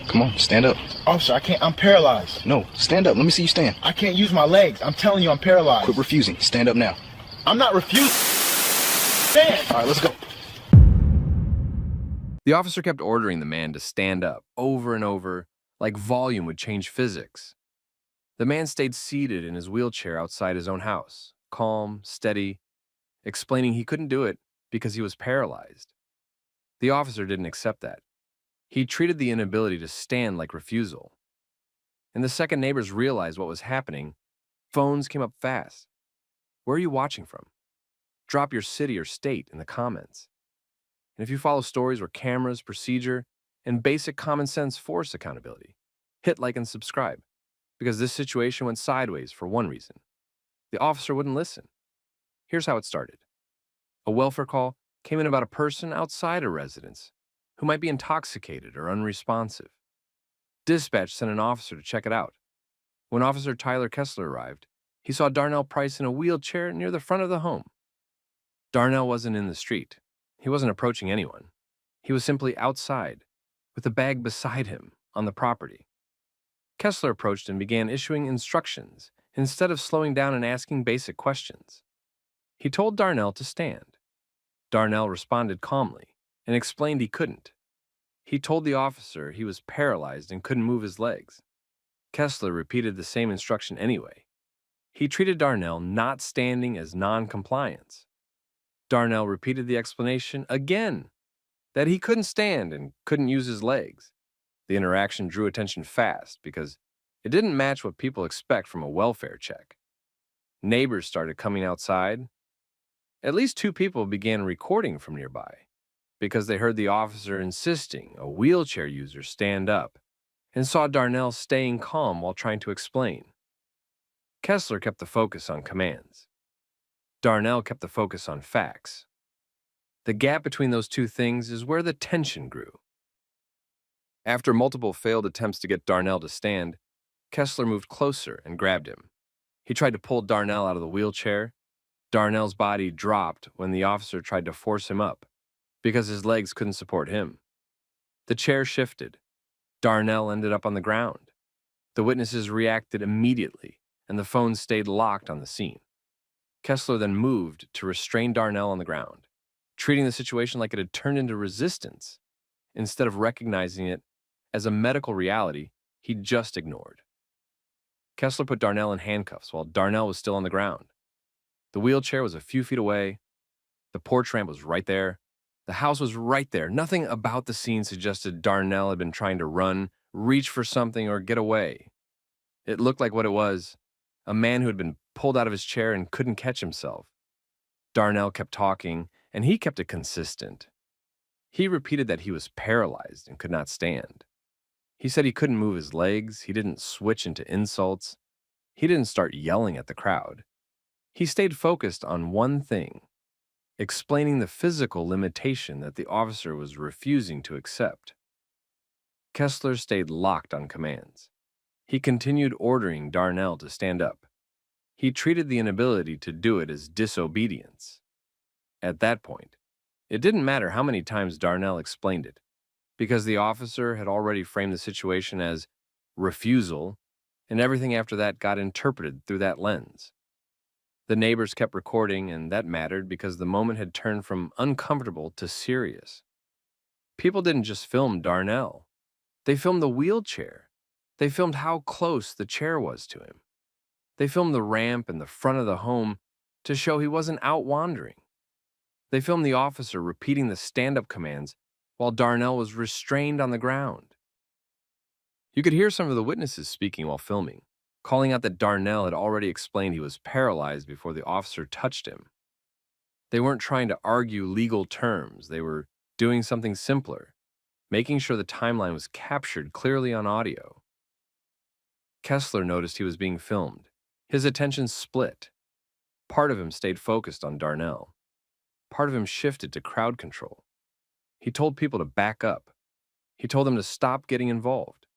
Come on, stand up. Officer, I can't. I'm paralyzed. No, stand up. Let me see you stand. I can't use my legs. I'm telling you, I'm paralyzed. Quit refusing. Stand up now. I'm not refusing. Stand. All right, let's go. The officer kept ordering the man to stand up over and over, like volume would change physics. The man stayed seated in his wheelchair outside his own house, calm, steady, explaining he couldn't do it because he was paralyzed. The officer didn't accept that. He treated the inability to stand like refusal. And the second neighbors realized what was happening, phones came up fast. Where are you watching from? Drop your city or state in the comments. And if you follow stories where cameras, procedure, and basic common sense force accountability, hit like and subscribe, because this situation went sideways for one reason. The officer wouldn't listen. Here's how it started. A welfare call came in about a person outside a residence who might be intoxicated or unresponsive. Dispatch sent an officer to check it out. When Officer Tyler Kessler arrived, he saw Darnell Price in a wheelchair near the front of the home. Darnell wasn't in the street. He wasn't approaching anyone. He was simply outside, with a bag beside him on the property. Kessler approached and began issuing instructions instead of slowing down and asking basic questions. He told Darnell to stand. Darnell responded calmly and explained he couldn't. He told the officer he was paralyzed and couldn't move his legs. Kessler repeated the same instruction anyway. He treated Darnell not standing as non-compliance. Darnell repeated the explanation again, that he couldn't stand and couldn't use his legs. The interaction drew attention fast because it didn't match what people expect from a welfare check. Neighbors started coming outside. At least 2 people began recording from nearby because they heard the officer insisting a wheelchair user stand up and saw Darnell staying calm while trying to explain. Kessler kept the focus on commands. Darnell kept the focus on facts. The gap between those two things is where the tension grew. After multiple failed attempts to get Darnell to stand, Kessler moved closer and grabbed him. He tried to pull Darnell out of the wheelchair. Darnell's body dropped when the officer tried to force him up because his legs couldn't support him. The chair shifted. Darnell ended up on the ground. The witnesses reacted immediately, and the phone stayed locked on the scene. Kessler then moved to restrain Darnell on the ground, treating the situation like it had turned into resistance, instead of recognizing it as a medical reality he'd just ignored. Kessler put Darnell in handcuffs while Darnell was still on the ground. The wheelchair was a few feet away. The porch ramp was right there. The house was right there. Nothing about the scene suggested Darnell had been trying to run, reach for something, or get away. It looked like what it was, a man who had been pulled out of his chair and couldn't catch himself. Darnell kept talking, and he kept it consistent. He repeated that he was paralyzed and could not stand. He said he couldn't move his legs. He didn't switch into insults. He didn't start yelling at the crowd. He stayed focused on one thing, explaining the physical limitation that the officer was refusing to accept. Kessler stayed locked on commands. He continued ordering Darnell to stand up. He treated the inability to do it as disobedience. At that point, it didn't matter how many times Darnell explained it, because the officer had already framed the situation as refusal, and everything after that got interpreted through that lens. The neighbors kept recording, and that mattered because the moment had turned from uncomfortable to serious. People didn't just film Darnell. They filmed the wheelchair. They filmed how close the chair was to him. They filmed the ramp and the front of the home to show he wasn't out wandering. They filmed the officer repeating the stand-up commands while Darnell was restrained on the ground. You could hear some of the witnesses speaking while filming, calling out that Darnell had already explained he was paralyzed before the officer touched him. They weren't trying to argue legal terms. They were doing something simpler, making sure the timeline was captured clearly on audio. Kessler noticed he was being filmed. His attention split. Part of him stayed focused on Darnell. Part of him shifted to crowd control. He told people to back up. He told them to stop getting involved.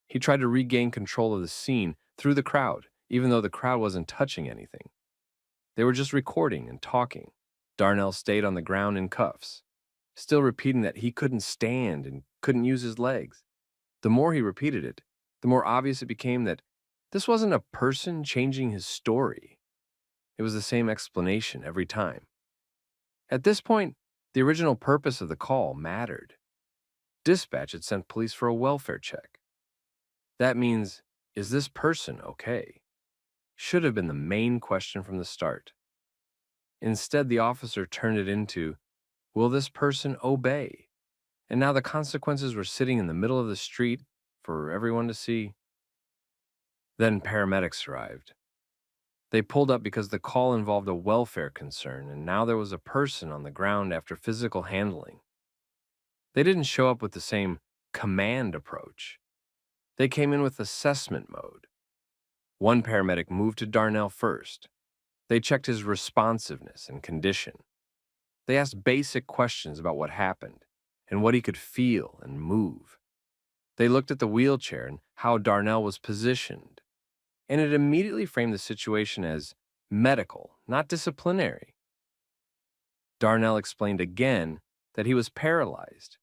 He tried to regain control of the scene through the crowd, even though the crowd wasn't touching anything. They were just recording and talking. Darnell stayed on the ground in cuffs, still repeating that he couldn't stand and couldn't use his legs. The more he repeated it, the more obvious it became that this wasn't a person changing his story. It was the same explanation every time. At this point, the original purpose of the call mattered. Dispatch had sent police for a welfare check. That means, is this person okay? Should have been the main question from the start. Instead, the officer turned it into, will this person obey? And now the consequences were sitting in the middle of the street for everyone to see. Then paramedics arrived. They pulled up because the call involved a welfare concern, and now there was a person on the ground after physical handling. They didn't show up with the same command approach. They came in with assessment mode. One paramedic moved to Darnell first. They checked his responsiveness and condition. They asked basic questions about what happened and what he could feel and move. They looked at the wheelchair and how Darnell was positioned, and it immediately framed the situation as medical, not disciplinary. Darnell explained again that he was paralyzed.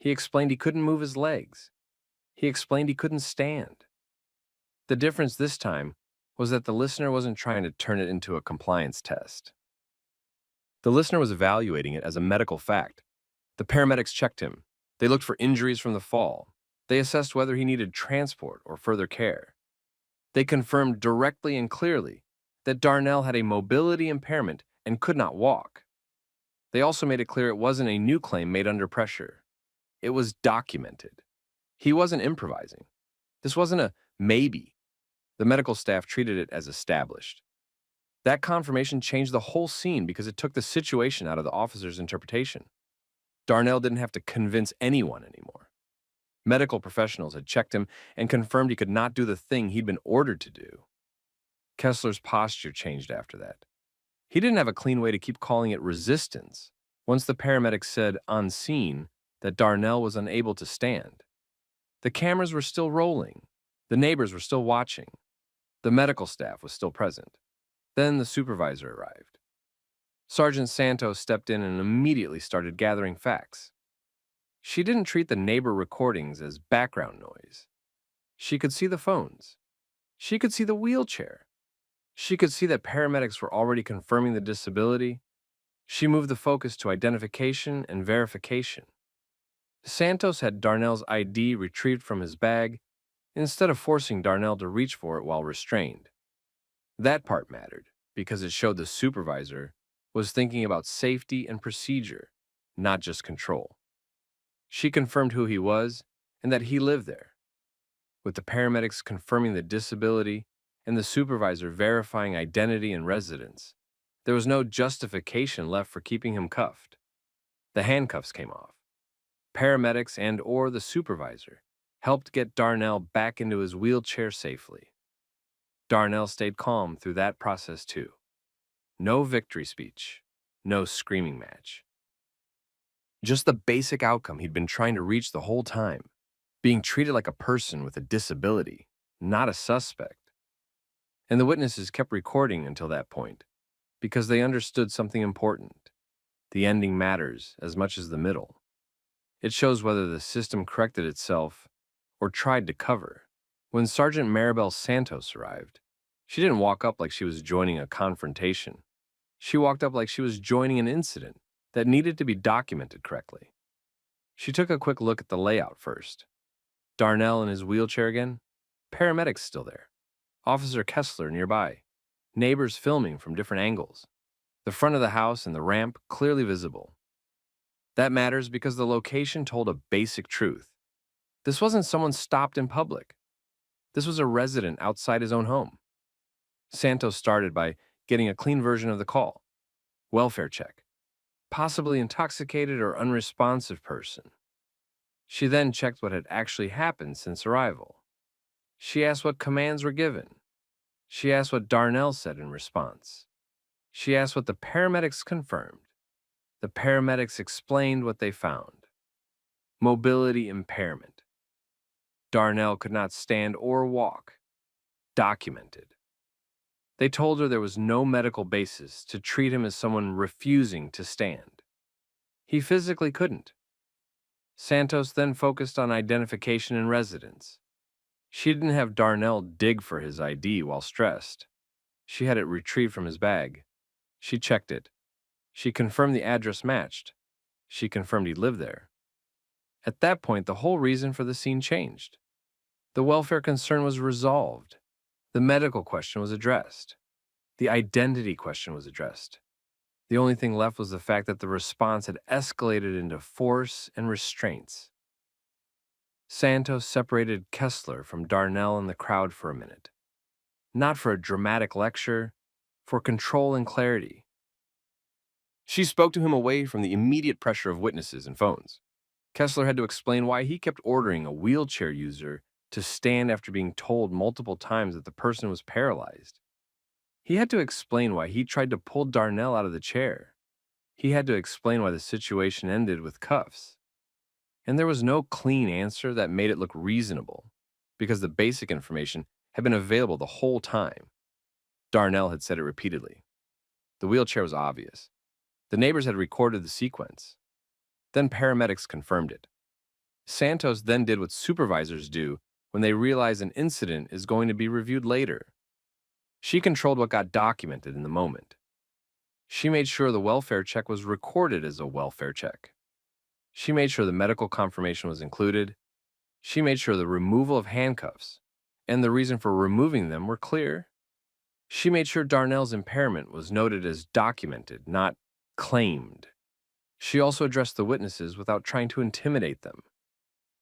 He explained he couldn't move his legs. He explained he couldn't stand. The difference this time was that the listener wasn't trying to turn it into a compliance test. The listener was evaluating it as a medical fact. The paramedics checked him. They looked for injuries from the fall. They assessed whether he needed transport or further care. They confirmed directly and clearly that Darnell had a mobility impairment and could not walk. They also made it clear it wasn't a new claim made under pressure. It was documented. He wasn't improvising. This wasn't a maybe. The medical staff treated it as established. That confirmation changed the whole scene because it took the situation out of the officer's interpretation. Darnell didn't have to convince anyone anymore. Medical professionals had checked him and confirmed he could not do the thing he'd been ordered to do. Kessler's posture changed after that. He didn't have a clean way to keep calling it resistance once the paramedics said on scene that Darnell was unable to stand. The cameras were still rolling. The neighbors were still watching. The medical staff was still present. Then the supervisor arrived. Sergeant Santos stepped in and immediately started gathering facts. She didn't treat the neighbor recordings as background noise. She could see the phones. She could see the wheelchair. She could see that paramedics were already confirming the disability. She moved the focus to identification and verification. Santos had Darnell's ID retrieved from his bag instead of forcing Darnell to reach for it while restrained. That part mattered because it showed the supervisor was thinking about safety and procedure, not just control. She confirmed who he was and that he lived there. With the paramedics confirming the disability and the supervisor verifying identity and residence, there was no justification left for keeping him cuffed. The handcuffs came off. Paramedics and/or the supervisor helped get Darnell back into his wheelchair safely. Darnell stayed calm through that process too. No victory speech, no screaming match. Just the basic outcome he'd been trying to reach the whole time, being treated like a person with a disability, not a suspect. And the witnesses kept recording until that point, because they understood something important. The ending matters as much as the middle. It shows whether the system corrected itself or tried to cover. When Sergeant Maribel Santos arrived, she didn't walk up like she was joining a confrontation. She walked up like she was joining an incident that needed to be documented correctly. She took a quick look at the layout first. Darnell in his wheelchair again, paramedics still there, Officer Kessler nearby, neighbors filming from different angles, the front of the house and the ramp clearly visible. That matters because the location told a basic truth. This wasn't someone stopped in public. This was a resident outside his own home. Santos started by getting a clean version of the call. Welfare check. Possibly intoxicated or unresponsive person. She then checked what had actually happened since arrival. She asked what commands were given. She asked what Darnell said in response. She asked what the paramedics confirmed. The paramedics explained what they found. Mobility impairment. Darnell could not stand or walk. Documented. They told her there was no medical basis to treat him as someone refusing to stand. He physically couldn't. Santos then focused on identification and residence. She didn't have Darnell dig for his ID while stressed. She had it retrieved from his bag. She checked it. She confirmed the address matched. She confirmed he lived there. At that point, the whole reason for the scene changed. The welfare concern was resolved. The medical question was addressed. The identity question was addressed. The only thing left was the fact that the response had escalated into force and restraints. Santos separated Kessler from Darnell and the crowd for a minute. Not for a dramatic lecture, for control and clarity. She spoke to him away from the immediate pressure of witnesses and phones. Kessler had to explain why he kept ordering a wheelchair user to stand after being told multiple times that the person was paralyzed. He had to explain why he tried to pull Darnell out of the chair. He had to explain why the situation ended with cuffs. And there was no clean answer that made it look reasonable, because the basic information had been available the whole time. Darnell had said it repeatedly. The wheelchair was obvious. The neighbors had recorded the sequence. Then paramedics confirmed it. Santos then did what supervisors do when they realize an incident is going to be reviewed later. She controlled what got documented in the moment. She made sure the welfare check was recorded as a welfare check. She made sure the medical confirmation was included. She made sure the removal of handcuffs and the reason for removing them were clear. She made sure Darnell's impairment was noted as documented, not claimed. She also addressed the witnesses without trying to intimidate them.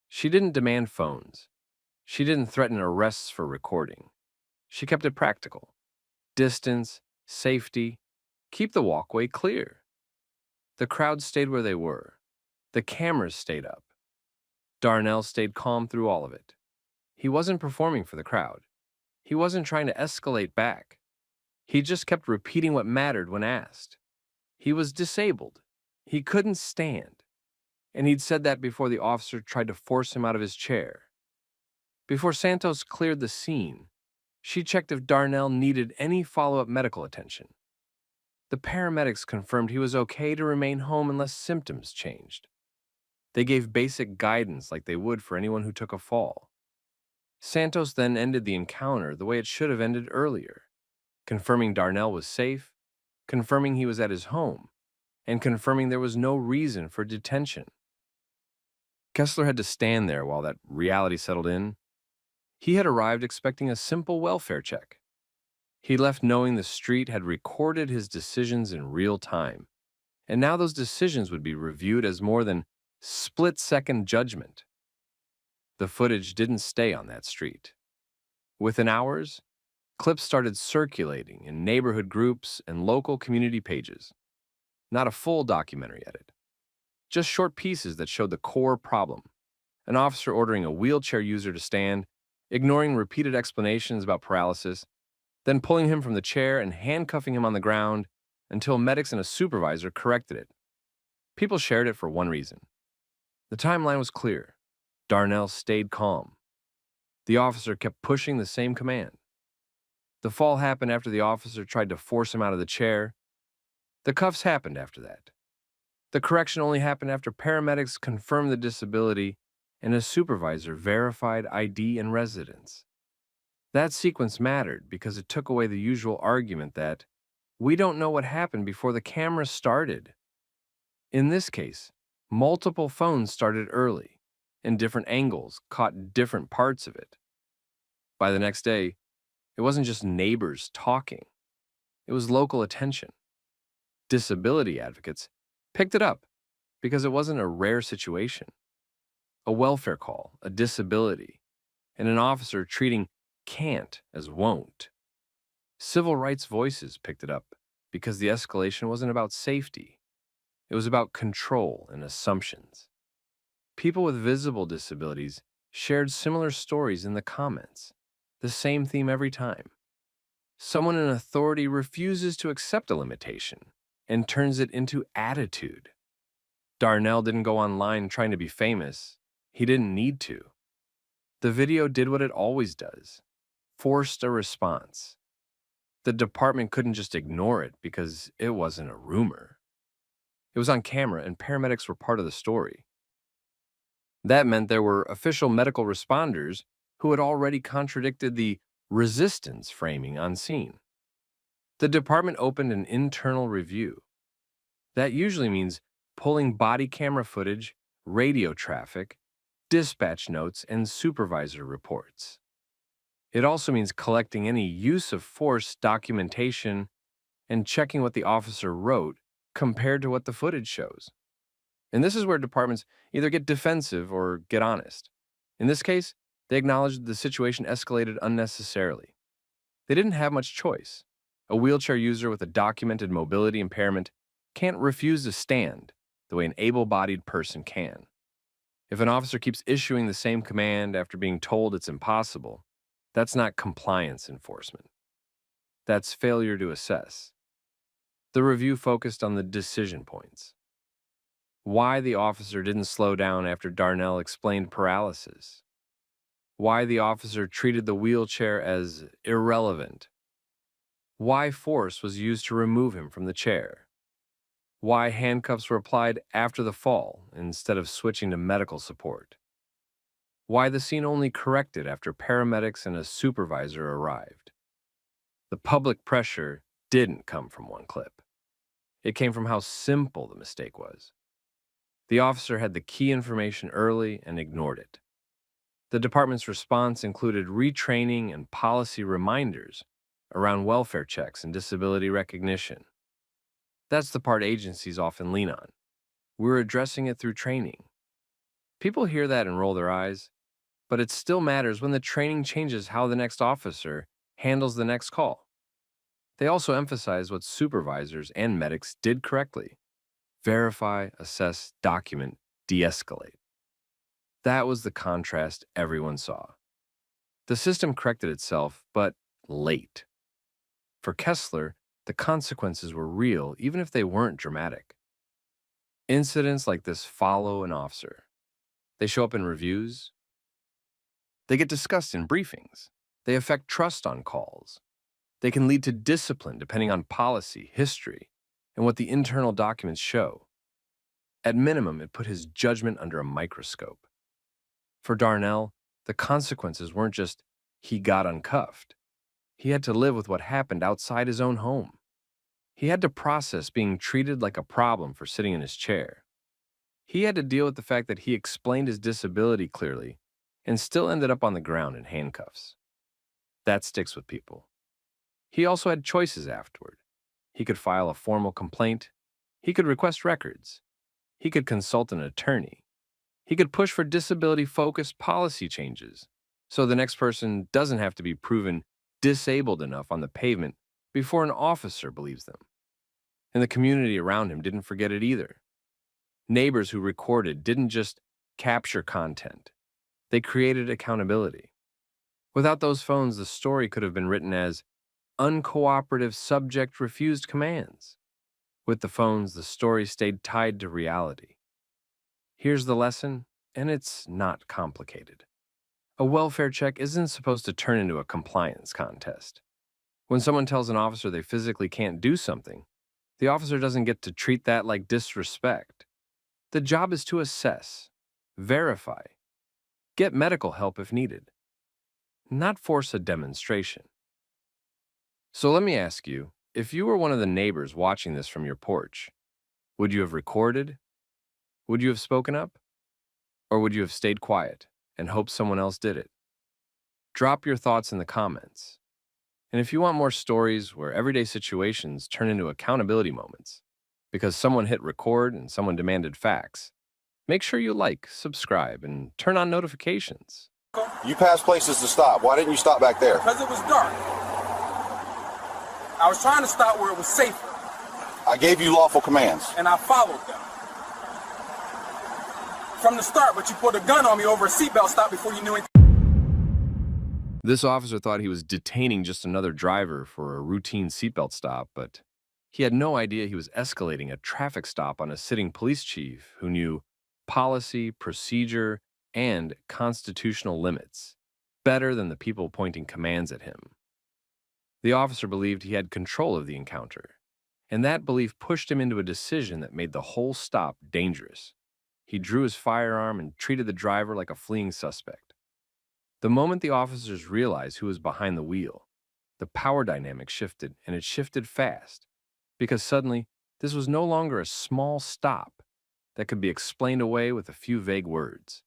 She didn't demand phones. She didn't threaten arrests for recording. She kept it practical. Distance, safety, keep the walkway clear. The crowd stayed where they were. The cameras stayed up. Darnell stayed calm through all of it. He wasn't performing for the crowd. He wasn't trying to escalate back. He just kept repeating what mattered when asked. He was disabled. He couldn't stand. And he'd said that before the officer tried to force him out of his chair. Before Santos cleared the scene, she checked if Darnell needed any follow-up medical attention. The paramedics confirmed he was okay to remain home unless symptoms changed. They gave basic guidance like they would for anyone who took a fall. Santos then ended the encounter the way it should have ended earlier, confirming Darnell was safe, confirming he was at his home, and confirming there was no reason for detention. Kessler had to stand there while that reality settled in. He had arrived expecting a simple welfare check. He left knowing the street had recorded his decisions in real time, and now those decisions would be reviewed as more than split-second judgment. The footage didn't stay on that street. Within hours, clips started circulating in neighborhood groups and local community pages. Not a full documentary edit. Just short pieces that showed the core problem. An officer ordering a wheelchair user to stand, ignoring repeated explanations about paralysis, then pulling him from the chair and handcuffing him on the ground until medics and a supervisor corrected it. People shared it for one reason. The timeline was clear. Darnell stayed calm. The officer kept pushing the same command. The fall happened after the officer tried to force him out of the chair. The cuffs happened after that. The correction only happened after paramedics confirmed the disability and a supervisor verified ID and residence. That sequence mattered because it took away the usual argument that we don't know what happened before the camera started. In this case, multiple phones started early, and different angles caught different parts of it. By the next day, it wasn't just neighbors talking. It was local attention. Disability advocates picked it up because it wasn't a rare situation. A welfare call, a disability, and an officer treating can't as won't. Civil rights voices picked it up because the escalation wasn't about safety. It was about control and assumptions. People with visible disabilities shared similar stories in the comments. The same theme every time. Someone in authority refuses to accept a limitation and turns it into attitude. Darnell didn't go online trying to be famous. He didn't need to. The video did what it always does. Forced a response. The department couldn't just ignore it because it wasn't a rumor. It was on camera and paramedics were part of the story. That meant there were official medical responders who had already contradicted the resistance framing on scene. The department opened an internal review. That usually means pulling body camera footage, radio traffic, dispatch notes, and supervisor reports. It also means collecting any use of force documentation and checking what the officer wrote compared to what the footage shows. And this is where departments either get defensive or get honest. In this case, they acknowledged the situation escalated unnecessarily. They didn't have much choice. A wheelchair user with a documented mobility impairment can't refuse to stand the way an able-bodied person can. If an officer keeps issuing the same command after being told it's impossible, that's not compliance enforcement. That's failure to assess. The review focused on the decision points. Why the officer didn't slow down after Darnell explained paralysis. Why the officer treated the wheelchair as irrelevant. Why force was used to remove him from the chair. Why handcuffs were applied after the fall instead of switching to medical support. Why the scene only corrected after paramedics and a supervisor arrived. The public pressure didn't come from one clip. It came from how simple the mistake was. The officer had the key information early and ignored it. The department's response included retraining and policy reminders around welfare checks and disability recognition. That's the part agencies often lean on. We're addressing it through training. People hear that and roll their eyes, but it still matters when the training changes how the next officer handles the next call. They also emphasize what supervisors and medics did correctly. Verify, assess, document, de-escalate. That was the contrast everyone saw. The system corrected itself, but late. For Kessler, the consequences were real, even if they weren't dramatic. Incidents like this follow an officer. They show up in reviews. They get discussed in briefings. They affect trust on calls. They can lead to discipline depending on policy, history, and what the internal documents show. At minimum, it put his judgment under a microscope. For Darnell, the consequences weren't just he got uncuffed. He had to live with what happened outside his own home. He had to process being treated like a problem for sitting in his chair. He had to deal with the fact that he explained his disability clearly and still ended up on the ground in handcuffs. That sticks with people. He also had choices afterward. He could file a formal complaint. He could request records. He could consult an attorney. He could push for disability-focused policy changes so the next person doesn't have to be proven disabled enough on the pavement before an officer believes them. And the community around him didn't forget it either. Neighbors who recorded didn't just capture content. They created accountability. Without those phones, the story could have been written as uncooperative subject refused commands. With the phones, the story stayed tied to reality. Here's the lesson, and it's not complicated. A welfare check isn't supposed to turn into a compliance contest. When someone tells an officer they physically can't do something, the officer doesn't get to treat that like disrespect. The job is to assess, verify, get medical help if needed, not force a demonstration. So let me ask you, if you were one of the neighbors watching this from your porch, would you have recorded? Would you have spoken up? Or would you have stayed quiet and hoped someone else did it? Drop your thoughts in the comments. And if you want more stories where everyday situations turn into accountability moments because someone hit record and someone demanded facts, make sure you like, subscribe, and turn on notifications. You passed places to stop. Why didn't you stop back there? Because it was dark. I was trying to stop where it was safer. I gave you lawful commands. And I followed them. From the start, but you put a gun on me over a seatbelt stop before you knew it. This officer thought he was detaining just another driver for a routine seatbelt stop, but he had no idea he was escalating a traffic stop on a sitting police chief who knew policy, procedure, and constitutional limits better than the people pointing commands at him. The officer believed he had control of the encounter, and that belief pushed him into a decision that made the whole stop dangerous. He drew his firearm and treated the driver like a fleeing suspect. The moment the officers realized who was behind the wheel, the power dynamic shifted, and it shifted fast, because suddenly this was no longer a small stop that could be explained away with a few vague words.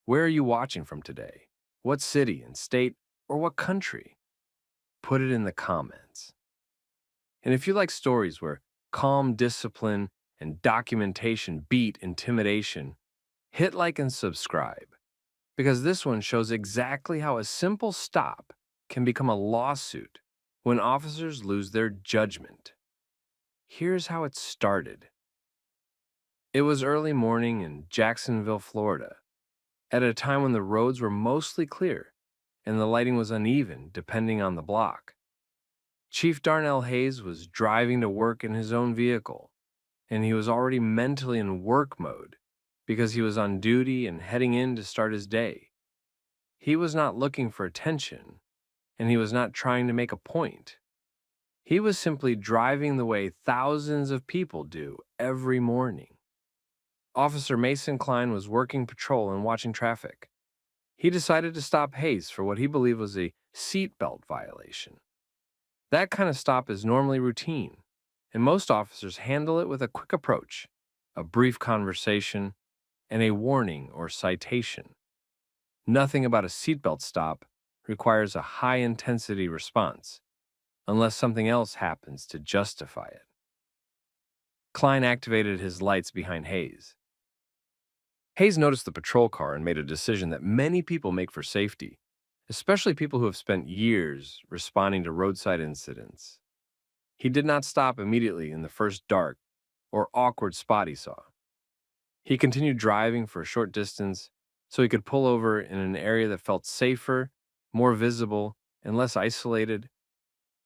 Where are you watching from today? What city and state, or what country? Put it in the comments. And if you like stories where calm discipline and documentation beat intimidation, hit like and subscribe, because this one shows exactly how a simple stop can become a lawsuit when officers lose their judgment. Here's how it started. It was early morning in Jacksonville, Florida, at a time when the roads were mostly clear and the lighting was uneven depending on the block. Chief Darnell Hayes was driving to work in his own vehicle, and he was already mentally in work mode because he was on duty and heading in to start his day. He was not looking for attention, and he was not trying to make a point. He was simply driving the way thousands of people do every morning. Officer Mason Klein was working patrol and watching traffic. He decided to stop Hayes for what he believed was a seatbelt violation. That kind of stop is normally routine, and most officers handle it with a quick approach, a brief conversation, and a warning or citation. Nothing about a seatbelt stop requires a high-intensity response, unless something else happens to justify it. Klein activated his lights behind Hayes. Hayes noticed the patrol car and made a decision that many people make for safety, especially people who have spent years responding to roadside incidents. He did not stop immediately in the first dark or awkward spot he saw. He continued driving for a short distance so he could pull over in an area that felt safer, more visible, and less isolated.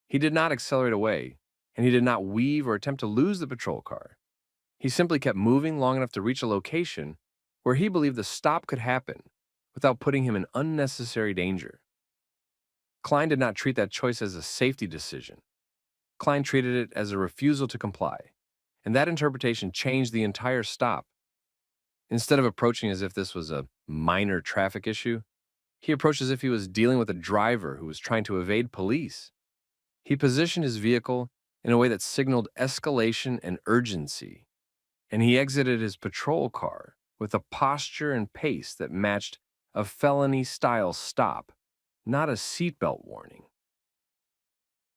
He did not accelerate away, and he did not weave or attempt to lose the patrol car. He simply kept moving long enough to reach a location where he believed the stop could happen without putting him in unnecessary danger. Klein did not treat that choice as a safety decision. Klein treated it as a refusal to comply, and that interpretation changed the entire stop. Instead of approaching as if this was a minor traffic issue, he approached as if he was dealing with a driver who was trying to evade police. He positioned his vehicle in a way that signaled escalation and urgency, and he exited his patrol car with a posture and pace that matched a felony-style stop, not a seatbelt warning.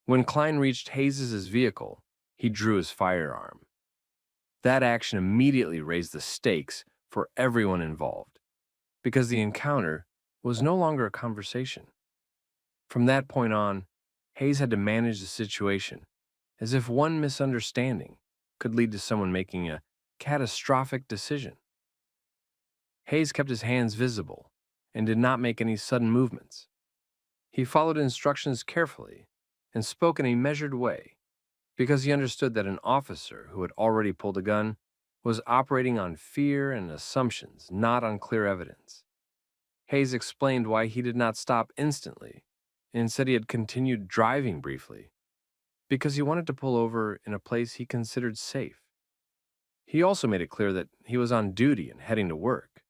When Klein reached Hayes' vehicle, he drew his firearm. That action immediately raised the stakes for everyone involved, because the encounter was no longer a conversation. From that point on, Hayes had to manage the situation as if one misunderstanding could lead to someone making a catastrophic decision. Hayes kept his hands visible and did not make any sudden movements. He followed instructions carefully and spoke in a measured way because he understood that an officer who had already pulled a gun was operating on fear and assumptions, not on clear evidence. Hayes explained why he did not stop instantly and said he had continued driving briefly because he wanted to pull over in a place he considered safe. He also made it clear that he was on duty and heading to work.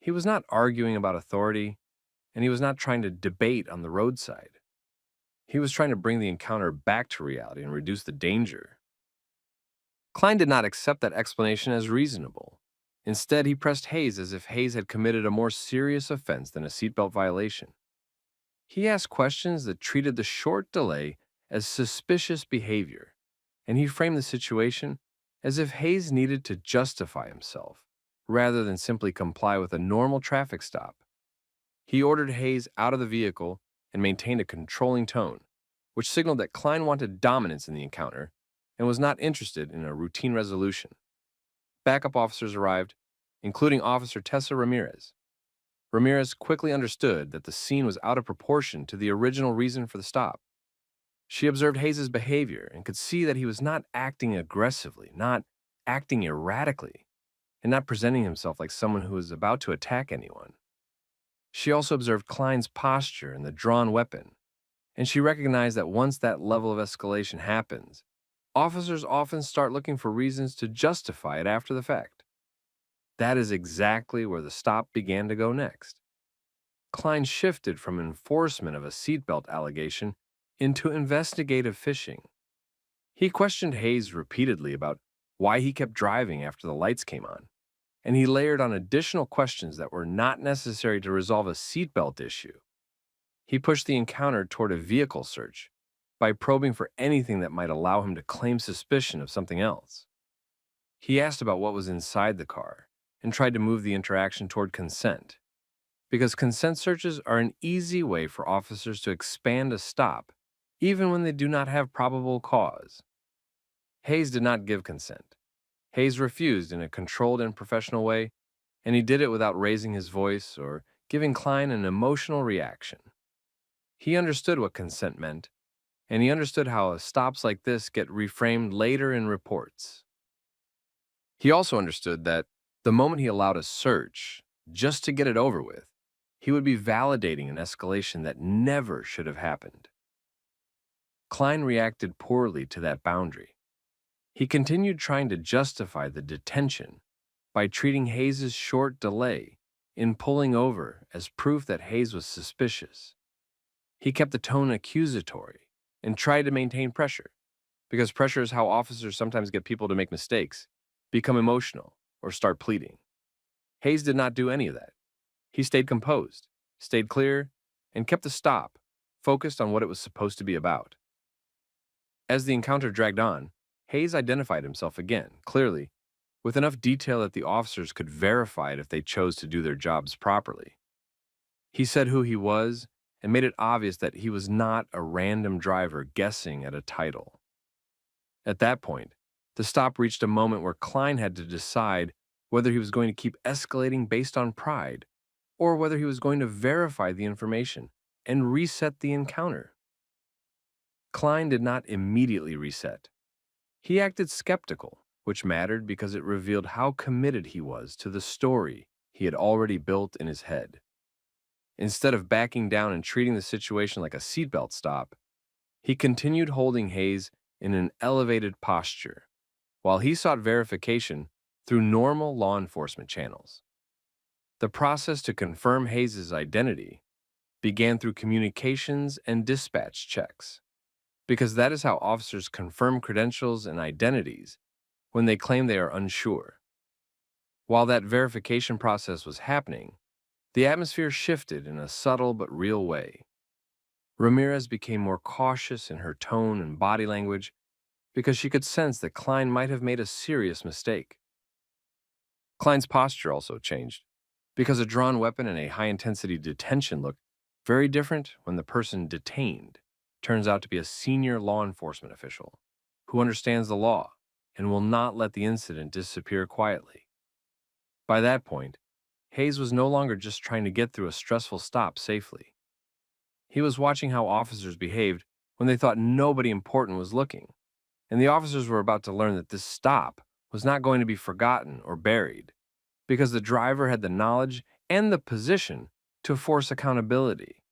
He was not arguing about authority, and he was not trying to debate on the roadside. He was trying to bring the encounter back to reality and reduce the danger. Klein did not accept that explanation as reasonable. Instead, he pressed Hayes as if Hayes had committed a more serious offense than a seatbelt violation. He asked questions that treated the short delay as suspicious behavior, and he framed the situation as if Hayes needed to justify himself rather than simply comply with a normal traffic stop. He ordered Hayes out of the vehicle and maintained a controlling tone, which signaled that Klein wanted dominance in the encounter and was not interested in a routine resolution. Backup officers arrived, including Officer Tessa Ramirez. Ramirez quickly understood that the scene was out of proportion to the original reason for the stop. She observed Hayes' behavior and could see that he was not acting aggressively, not acting erratically, and not presenting himself like someone who was about to attack anyone. She also observed Klein's posture and the drawn weapon, and she recognized that once that level of escalation happens, officers often start looking for reasons to justify it after the fact. That is exactly where the stop began to go next. Klein shifted from enforcement of a seatbelt allegation into investigative fishing. He questioned Hayes repeatedly about why he kept driving after the lights came on, and he layered on additional questions that were not necessary to resolve a seatbelt issue. He pushed the encounter toward a vehicle search by probing for anything that might allow him to claim suspicion of something else. He asked about what was inside the car and tried to move the interaction toward consent, because consent searches are an easy way for officers to expand a stop, even when they do not have probable cause. Hayes did not give consent. Hayes refused in a controlled and professional way, and he did it without raising his voice or giving Klein an emotional reaction. He understood what consent meant, and he understood how stops like this get reframed later in reports. He also understood that the moment he allowed a search, just to get it over with, he would be validating an escalation that never should have happened. Klein reacted poorly to that boundary. He continued trying to justify the detention by treating Hayes' short delay in pulling over as proof that Hayes was suspicious. He kept the tone accusatory and tried to maintain pressure, because pressure is how officers sometimes get people to make mistakes, become emotional, or start pleading. Hayes did not do any of that. He stayed composed, stayed clear, and kept the stop focused on what it was supposed to be about. As the encounter dragged on, Hayes identified himself again, clearly, with enough detail that the officers could verify it if they chose to do their jobs properly. He said who he was and made it obvious that he was not a random driver guessing at a title. At that point, the stop reached a moment where Klein had to decide whether he was going to keep escalating based on pride or whether he was going to verify the information and reset the encounter. Klein did not immediately reset. He acted skeptical, which mattered because it revealed how committed he was to the story he had already built in his head. Instead of backing down and treating the situation like a seatbelt stop, he continued holding Hayes in an elevated posture, while he sought verification through normal law enforcement channels. The process to confirm Hayes' identity began through communications and dispatch checks, because that is how officers confirm credentials and identities when they claim they are unsure. While that verification process was happening, the atmosphere shifted in a subtle but real way. Ramirez became more cautious in her tone and body language because she could sense that Klein might have made a serious mistake. Klein's posture also changed, because a drawn weapon and a high-intensity detention look very different when the person detained turns out to be a senior law enforcement official who understands the law and will not let the incident disappear quietly. By that point, Hayes was no longer just trying to get through a stressful stop safely. He was watching how officers behaved when they thought nobody important was looking, and the officers were about to learn that this stop was not going to be forgotten or buried, because the driver had the knowledge and the position to force accountability.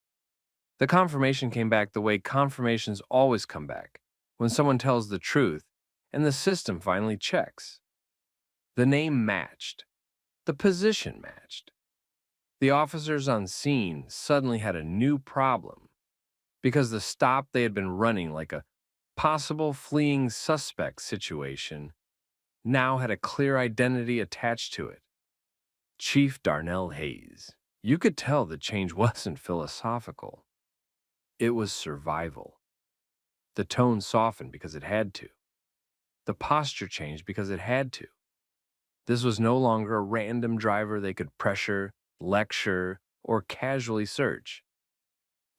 The confirmation came back the way confirmations always come back, when someone tells the truth and the system finally checks. The name matched. The position matched. The officers on scene suddenly had a new problem, because the stop they had been running like a possible fleeing suspect situation now had a clear identity attached to it. Chief Darnell Hayes. You could tell the change wasn't philosophical. It was survival. The tone softened because it had to. The posture changed because it had to. This was no longer a random driver they could pressure, lecture, or casually search.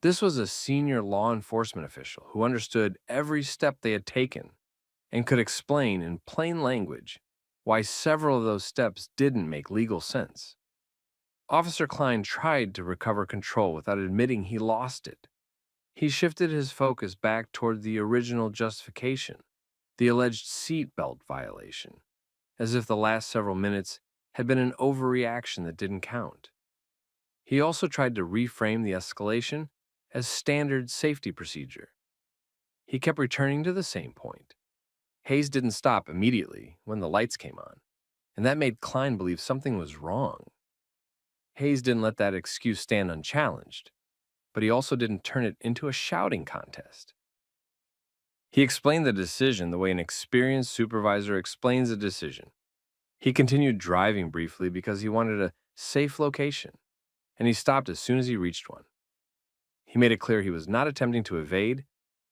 This was a senior law enforcement official who understood every step they had taken and could explain in plain language why several of those steps didn't make legal sense. Officer Klein tried to recover control without admitting he lost it. He shifted his focus back toward the original justification, the alleged seatbelt violation, as if the last several minutes had been an overreaction that didn't count. He also tried to reframe the escalation as standard safety procedure. He kept returning to the same point. Hayes didn't stop immediately when the lights came on. and that made Klein believe something was wrong. Hayes didn't let that excuse stand unchallenged, but he also didn't turn it into a shouting contest. He explained the decision the way an experienced supervisor explains a decision. He continued driving briefly because he wanted a safe location, and he stopped as soon as he reached one. He made it clear he was not attempting to evade,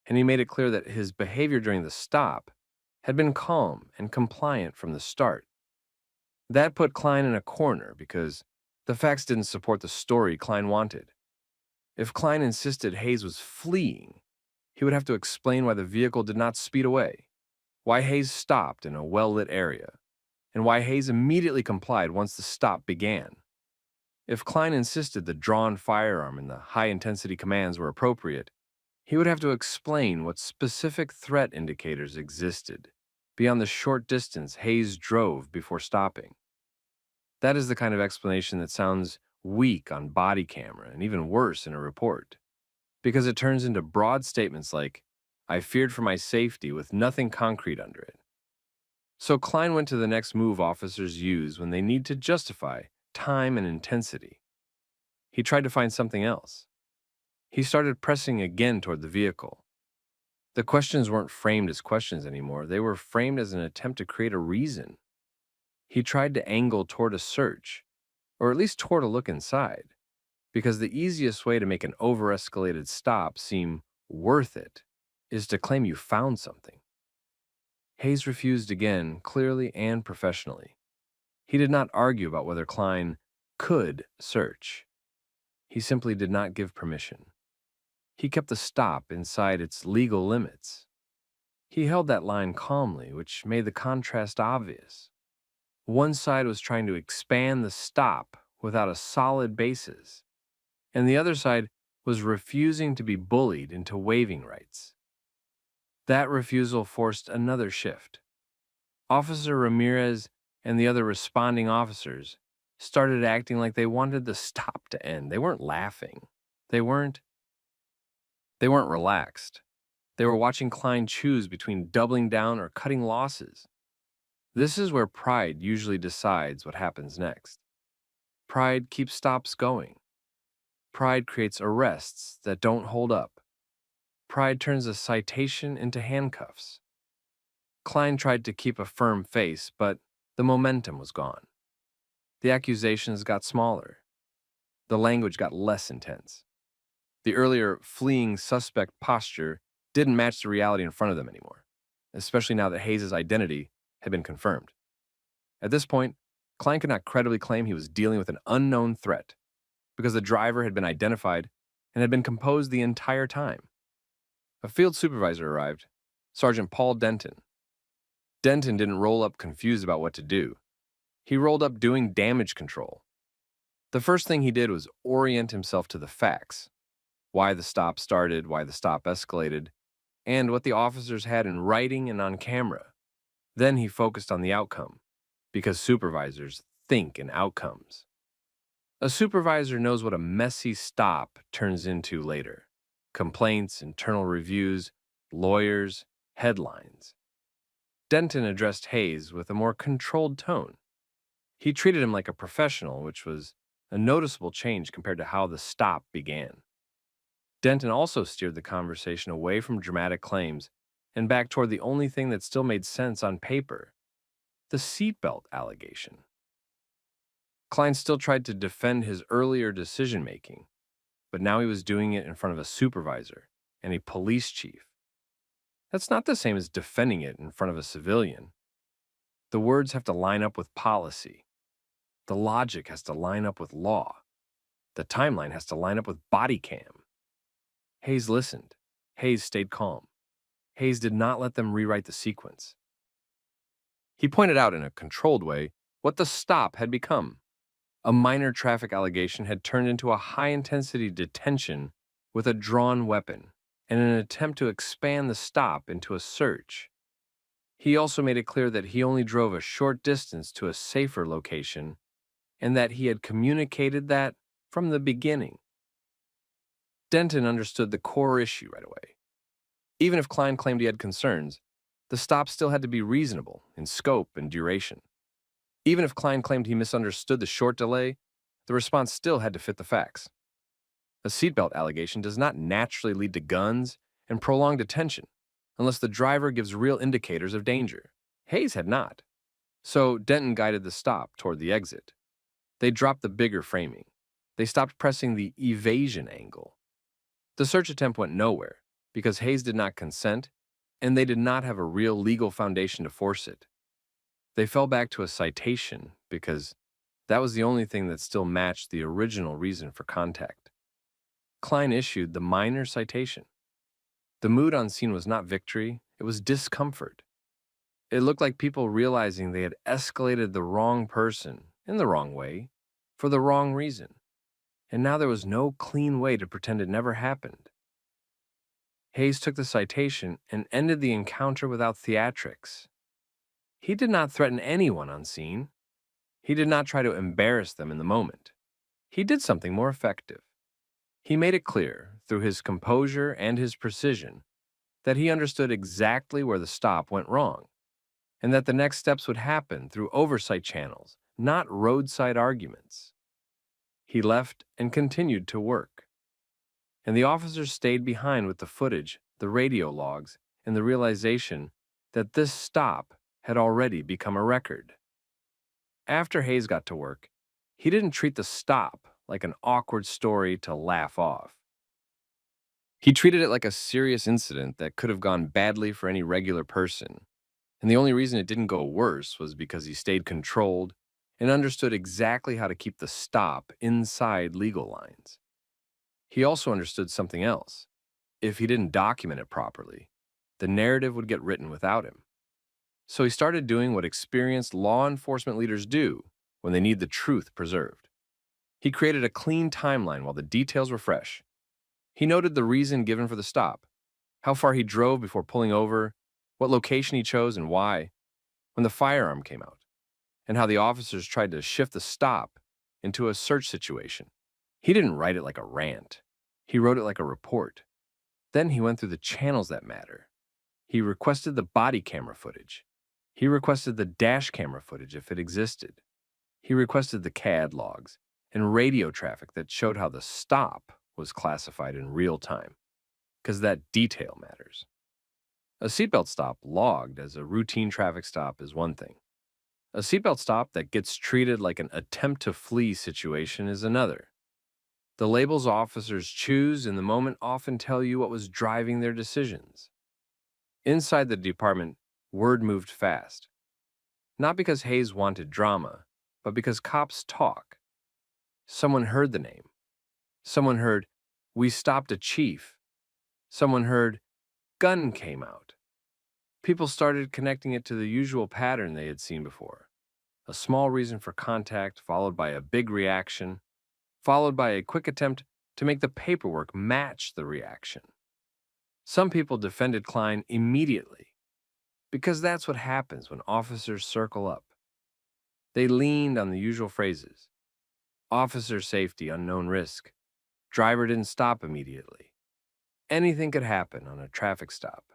and he made it clear that his behavior during the stop had been calm and compliant from the start. That put Klein in a corner because the facts didn't support the story Klein wanted. If Klein insisted Hayes was fleeing, he would have to explain why the vehicle did not speed away, why Hayes stopped in a well-lit area, and why Hayes immediately complied once the stop began. If Klein insisted the drawn firearm and the high-intensity commands were appropriate, he would have to explain what specific threat indicators existed beyond the short distance Hayes drove before stopping. That is the kind of explanation that sounds weak on body camera and even worse in a report, because it turns into broad statements like, "I feared for my safety," with nothing concrete under it. So Klein went to the next move officers use when they need to justify time and intensity. He tried to find something else. He started pressing again toward the vehicle. The questions weren't framed as questions anymore. They were framed as an attempt to create a reason. He tried to angle toward a search, or at least toward a look inside, because the easiest way to make an over-escalated stop seem worth it is to claim you found something. Hayes refused again, clearly and professionally. He did not argue about whether Klein could search. He simply did not give permission. He kept the stop inside its legal limits. He held that line calmly, which made the contrast obvious. One side was trying to expand the stop without a solid basis, and the other side was refusing to be bullied into waiving rights. That refusal forced another shift. Officer Ramirez and the other responding officers started acting like they wanted the stop to end. They weren't laughing. They weren't relaxed. They were watching Klein choose between doubling down or cutting losses. This is where pride usually decides what happens next. Pride keeps stops going. Pride creates arrests that don't hold up. Pride turns a citation into handcuffs. Klein tried to keep a firm face, but the momentum was gone. The accusations got smaller. The language got less intense. The earlier fleeing suspect posture didn't match the reality in front of them anymore, especially now that Hayes' identity had been confirmed. At this point, Klein could not credibly claim he was dealing with an unknown threat, because the driver had been identified and had been composed the entire time. A field supervisor arrived, Sergeant Paul Denton. Denton didn't roll up confused about what to do. He rolled up doing damage control. The first thing he did was orient himself to the facts, why the stop started, why the stop escalated, and what the officers had in writing and on camera. Then he focused on the outcome, because supervisors think in outcomes. A supervisor knows what a messy stop turns into later. Complaints, internal reviews, lawyers, headlines. Denton addressed Hayes with a more controlled tone. He treated him like a professional, which was a noticeable change compared to how the stop began. Denton also steered the conversation away from dramatic claims and back toward the only thing that still made sense on paper, the seatbelt allegation. Klein still tried to defend his earlier decision-making, but now he was doing it in front of a supervisor and a police chief. That's not the same as defending it in front of a civilian. The words have to line up with policy. The logic has to line up with law. The timeline has to line up with Bodycam. Hayes listened. Hayes stayed calm. Hayes did not let them rewrite the sequence. He pointed out in a controlled way what the stop had become. A minor traffic allegation had turned into a high-intensity detention with a drawn weapon and an attempt to expand the stop into a search. He also made it clear that he only drove a short distance to a safer location and that he had communicated that from the beginning. Denton understood the core issue right away. Even if Klein claimed he had concerns, the stop still had to be reasonable in scope and duration. Even if Klein claimed he misunderstood the short delay, the response still had to fit the facts. A seatbelt allegation does not naturally lead to guns and prolonged detention unless the driver gives real indicators of danger. Hayes had not. So Denton guided the stop toward the exit. They dropped the bigger framing. They stopped pressing the evasion angle. The search attempt went nowhere because Hayes did not consent and they did not have a real legal foundation to force it. They fell back to a citation because that was the only thing that still matched the original reason for contact. Klein issued the minor citation. The mood on scene was not victory, it was discomfort. It looked like people realizing they had escalated the wrong person in the wrong way for the wrong reason, and now there was no clean way to pretend it never happened. Hayes took the citation and ended the encounter without theatrics. He did not threaten anyone on scene. He did not try to embarrass them in the moment. He did something more effective. He made it clear, through his composure and his precision, that he understood exactly where the stop went wrong, and that the next steps would happen through oversight channels, not roadside arguments. He left and continued to work. And the officers stayed behind with the footage, the radio logs, and the realization that this stop had already become a record. After Hayes got to work, he didn't treat the stop like an awkward story to laugh off. He treated it like a serious incident that could have gone badly for any regular person, and the only reason it didn't go worse was because he stayed controlled and understood exactly how to keep the stop inside legal lines. He also understood something else. If he didn't document it properly, the narrative would get written without him. So he started doing what experienced law enforcement leaders do when they need the truth preserved. He created a clean timeline while the details were fresh. He noted the reason given for the stop, how far he drove before pulling over, what location he chose and why, when the firearm came out, and how the officers tried to shift the stop into a search situation. He didn't write it like a rant. He wrote it like a report. Then he went through the channels that matter. He requested the body camera footage. He requested the dash camera footage if it existed. He requested the CAD logs and radio traffic that showed how the stop was classified in real time, because that detail matters. A seatbelt stop logged as a routine traffic stop is one thing. A seatbelt stop that gets treated like an attempt to flee situation is another. The labels officers choose in the moment often tell you what was driving their decisions. Inside the department, word moved fast. Not because Hayes wanted drama, but because cops talk. Someone heard the name. Someone heard, "We stopped a chief." Someone heard, "Gun came out." People started connecting it to the usual pattern they had seen before. A small reason for contact, followed by a big reaction, followed by a quick attempt to make the paperwork match the reaction. Some people defended Klein immediately, because that's what happens when officers circle up. They leaned on the usual phrases. Officer safety, unknown risk. Driver didn't stop immediately. Anything could happen on a traffic stop.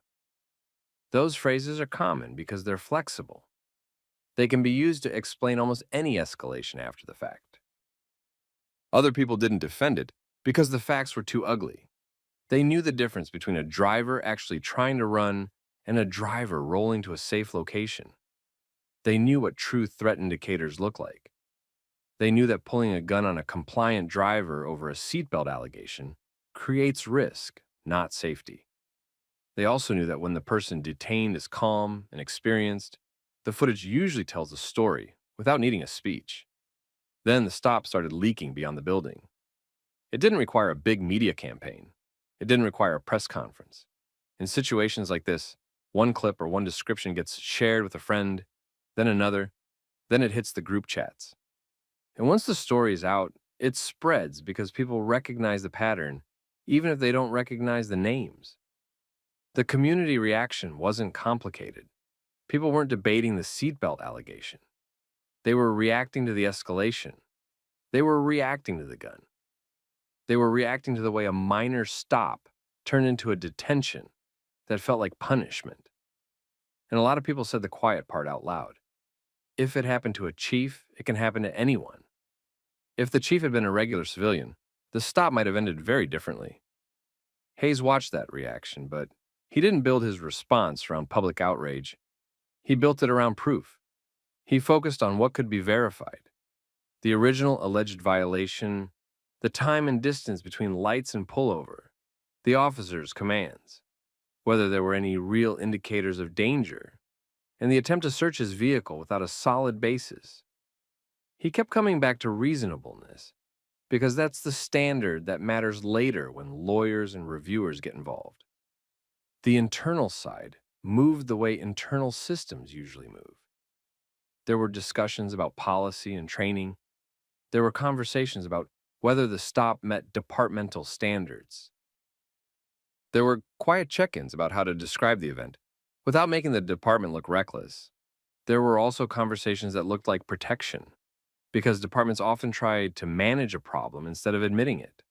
Those phrases are common because they're flexible. They can be used to explain almost any escalation after the fact. Other people didn't defend it because the facts were too ugly. They knew the difference between a driver actually trying to run and a driver rolling to a safe location. They knew what true threat indicators look like. They knew that pulling a gun on a compliant driver over a seatbelt allegation creates risk, not safety. They also knew that when the person detained is calm and experienced, the footage usually tells a story without needing a speech. Then the stop started leaking beyond the building. It didn't require a big media campaign. It didn't require a press conference. In situations like this, one clip or one description gets shared with a friend, then another, then it hits the group chats. And once the story is out, it spreads because people recognize the pattern, even if they don't recognize the names. The community reaction wasn't complicated. People weren't debating the seatbelt allegation. They were reacting to the escalation. They were reacting to the gun. They were reacting to the way a minor stop turned into a detention that felt like punishment. And a lot of people said the quiet part out loud. If it happened to a chief, it can happen to anyone. If the chief had been a regular civilian, the stop might have ended very differently. Hayes watched that reaction, but he didn't build his response around public outrage. He built it around proof. He focused on what could be verified: the original alleged violation, the time and distance between lights and pullover, the officer's commands, whether there were any real indicators of danger, and the attempt to search his vehicle without a solid basis. He kept coming back to reasonableness, because that's the standard that matters later when lawyers and reviewers get involved. The internal side moved the way internal systems usually move. There were discussions about policy and training. There were conversations about whether the stop met departmental standards. There were quiet check-ins about how to describe the event without making the department look reckless. There were also conversations that looked like protection, because departments often try to manage a problem instead of admitting it.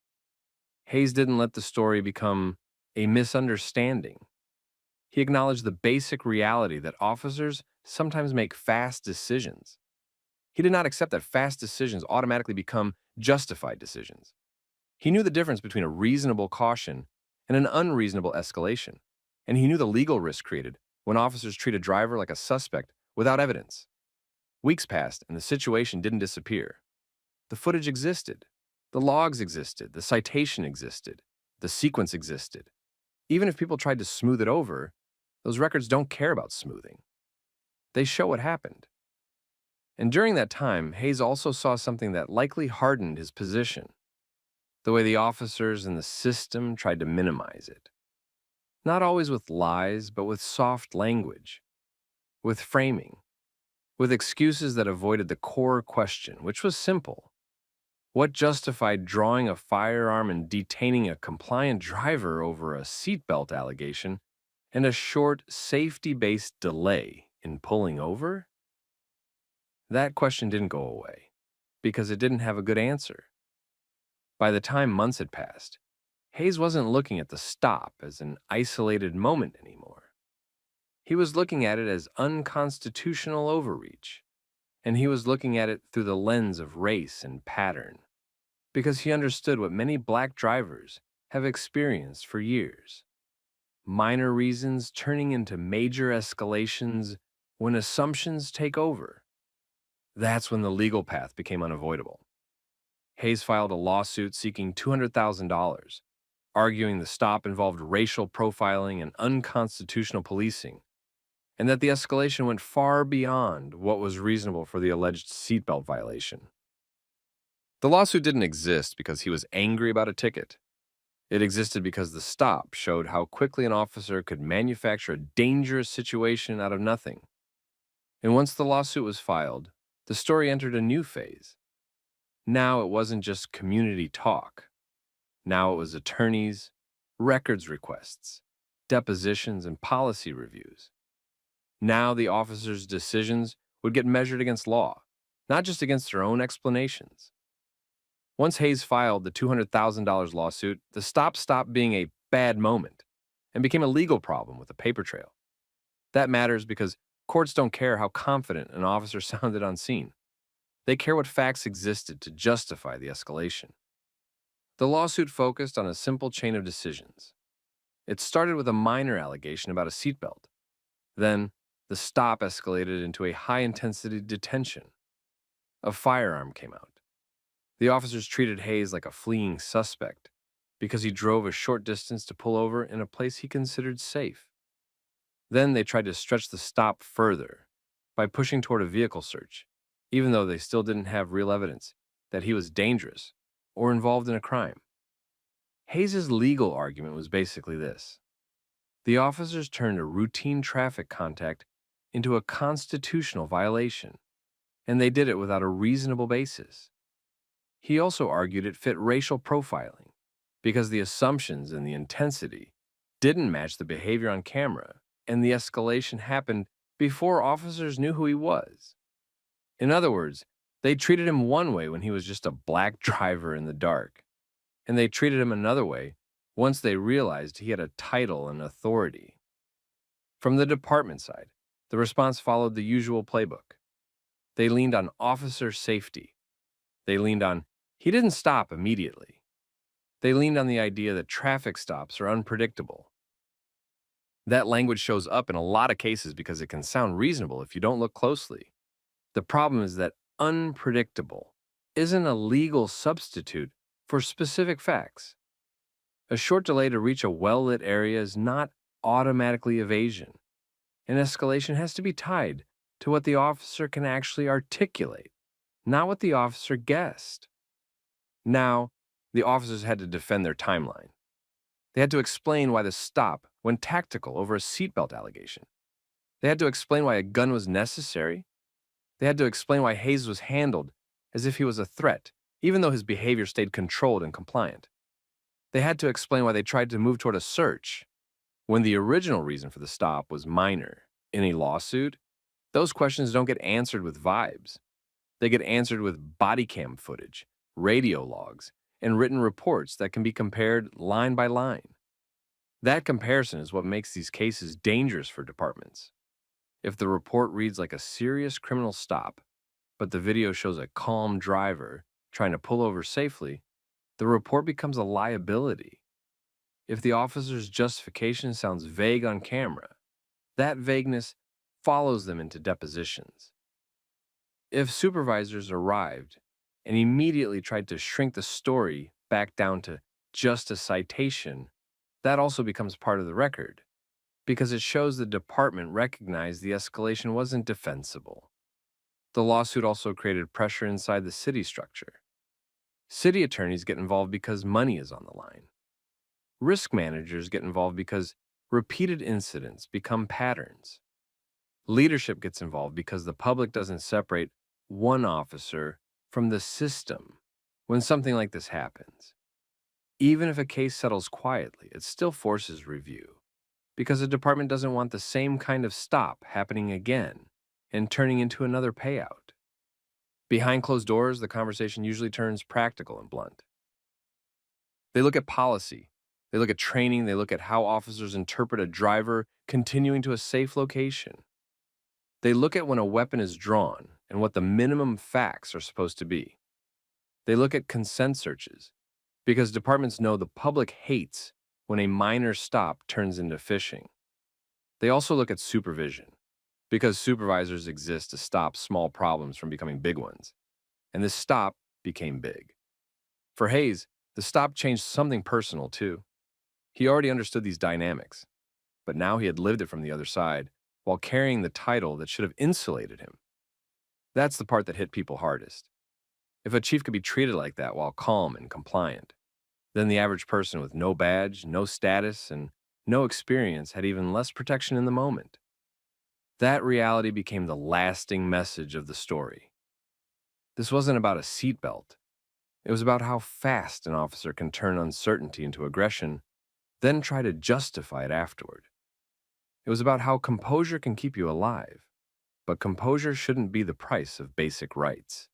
Hayes didn't let the story become a misunderstanding. He acknowledged the basic reality that officers sometimes make fast decisions. He did not accept that fast decisions automatically become justified decisions. He knew the difference between a reasonable caution and an unreasonable escalation, and he knew the legal risk created when officers treat a driver like a suspect without evidence. Weeks passed and the situation didn't disappear. The footage existed. The logs existed. The citation existed. The sequence existed. Even if people tried to smooth it over, those records don't care about smoothing. They show what happened. And during that time, Hayes also saw something that likely hardened his position: the way the officers and the system tried to minimize it. Not always with lies, but with soft language, with framing, with excuses that avoided the core question, which was simple. What justified drawing a firearm and detaining a compliant driver over a seatbelt allegation and a short, safety-based delay in pulling over? That question didn't go away, because it didn't have a good answer. By the time months had passed, Hayes wasn't looking at the stop as an isolated moment anymore. He was looking at it as unconstitutional overreach, and he was looking at it through the lens of race and pattern, because he understood what many black drivers have experienced for years: minor reasons turning into major escalations when assumptions take over. That's when the legal path became unavoidable. Hayes filed a lawsuit seeking $200,000, arguing the stop involved racial profiling and unconstitutional policing, and that the escalation went far beyond what was reasonable for the alleged seatbelt violation. The lawsuit didn't exist because he was angry about a ticket. It existed because the stop showed how quickly an officer could manufacture a dangerous situation out of nothing. And once the lawsuit was filed, the story entered a new phase. Now it wasn't just community talk. Now it was attorneys, records requests, depositions, and policy reviews. Now the officers' decisions would get measured against law, not just against their own explanations. Once Hayes filed the $200,000 lawsuit, the stop stopped being a bad moment and became a legal problem with a paper trail. That matters because courts don't care how confident an officer sounded on scene. They care what facts existed to justify the escalation. The lawsuit focused on a simple chain of decisions. It started with a minor allegation about a seatbelt. Then, the stop escalated into a high-intensity detention. A firearm came out. The officers treated Hayes like a fleeing suspect because he drove a short distance to pull over in a place he considered safe. Then they tried to stretch the stop further by pushing toward a vehicle search, even though they still didn't have real evidence that he was dangerous or involved in a crime. Hayes' legal argument was basically this: the officers turned a routine traffic contact into a constitutional violation, and they did it without a reasonable basis. He also argued it fit racial profiling because the assumptions and the intensity didn't match the behavior on camera, and the escalation happened before officers knew who he was. In other words, they treated him one way when he was just a black driver in the dark, and they treated him another way once they realized he had a title and authority. From the department side, the response followed the usual playbook. They leaned on officer safety. They leaned on, he didn't stop immediately. They leaned on the idea that traffic stops are unpredictable. That language shows up in a lot of cases because it can sound reasonable if you don't look closely. The problem is that unpredictable isn't a legal substitute for specific facts. A short delay to reach a well-lit area is not automatically evasion. An escalation has to be tied to what the officer can actually articulate, not what the officer guessed. Now, the officers had to defend their timeline. They had to explain why the stop went tactical over a seatbelt allegation. They had to explain why a gun was necessary. They had to explain why Hayes was handled as if he was a threat, even though his behavior stayed controlled and compliant. They had to explain why they tried to move toward a search when the original reason for the stop was minor. In a lawsuit, those questions don't get answered with vibes. They get answered with body cam footage, radio logs, and written reports that can be compared line by line. That comparison is what makes these cases dangerous for departments. If the report reads like a serious criminal stop, but the video shows a calm driver trying to pull over safely, the report becomes a liability. If the officer's justification sounds vague on camera, that vagueness follows them into depositions. If supervisors arrived and immediately tried to shrink the story back down to just a citation, that also becomes part of the record, because it shows the department recognized the escalation wasn't defensible. The lawsuit also created pressure inside the city structure. City attorneys get involved because money is on the line. Risk managers get involved because repeated incidents become patterns. Leadership gets involved because the public doesn't separate one officer from the system when something like this happens. Even if a case settles quietly, it still forces review because the department doesn't want the same kind of stop happening again and turning into another payout. Behind closed doors, the conversation usually turns practical and blunt. They look at policy, they look at training, they look at how officers interpret a driver continuing to a safe location. They look at when a weapon is drawn and what the minimum facts are supposed to be. They look at consent searches because departments know the public hates when a minor stop turns into phishing. They also look at supervision because supervisors exist to stop small problems from becoming big ones. And this stop became big. For Hayes, the stop changed something personal too. He already understood these dynamics, but now he had lived it from the other side while carrying the title that should have insulated him. That's the part that hit people hardest. If a chief could be treated like that while calm and compliant, then the average person with no badge, no status, and no experience had even less protection in the moment. That reality became the lasting message of the story. This wasn't about a seatbelt. It was about how fast an officer can turn uncertainty into aggression, then try to justify it afterward. It was about how composure can keep you alive, but composure shouldn't be the price of basic rights.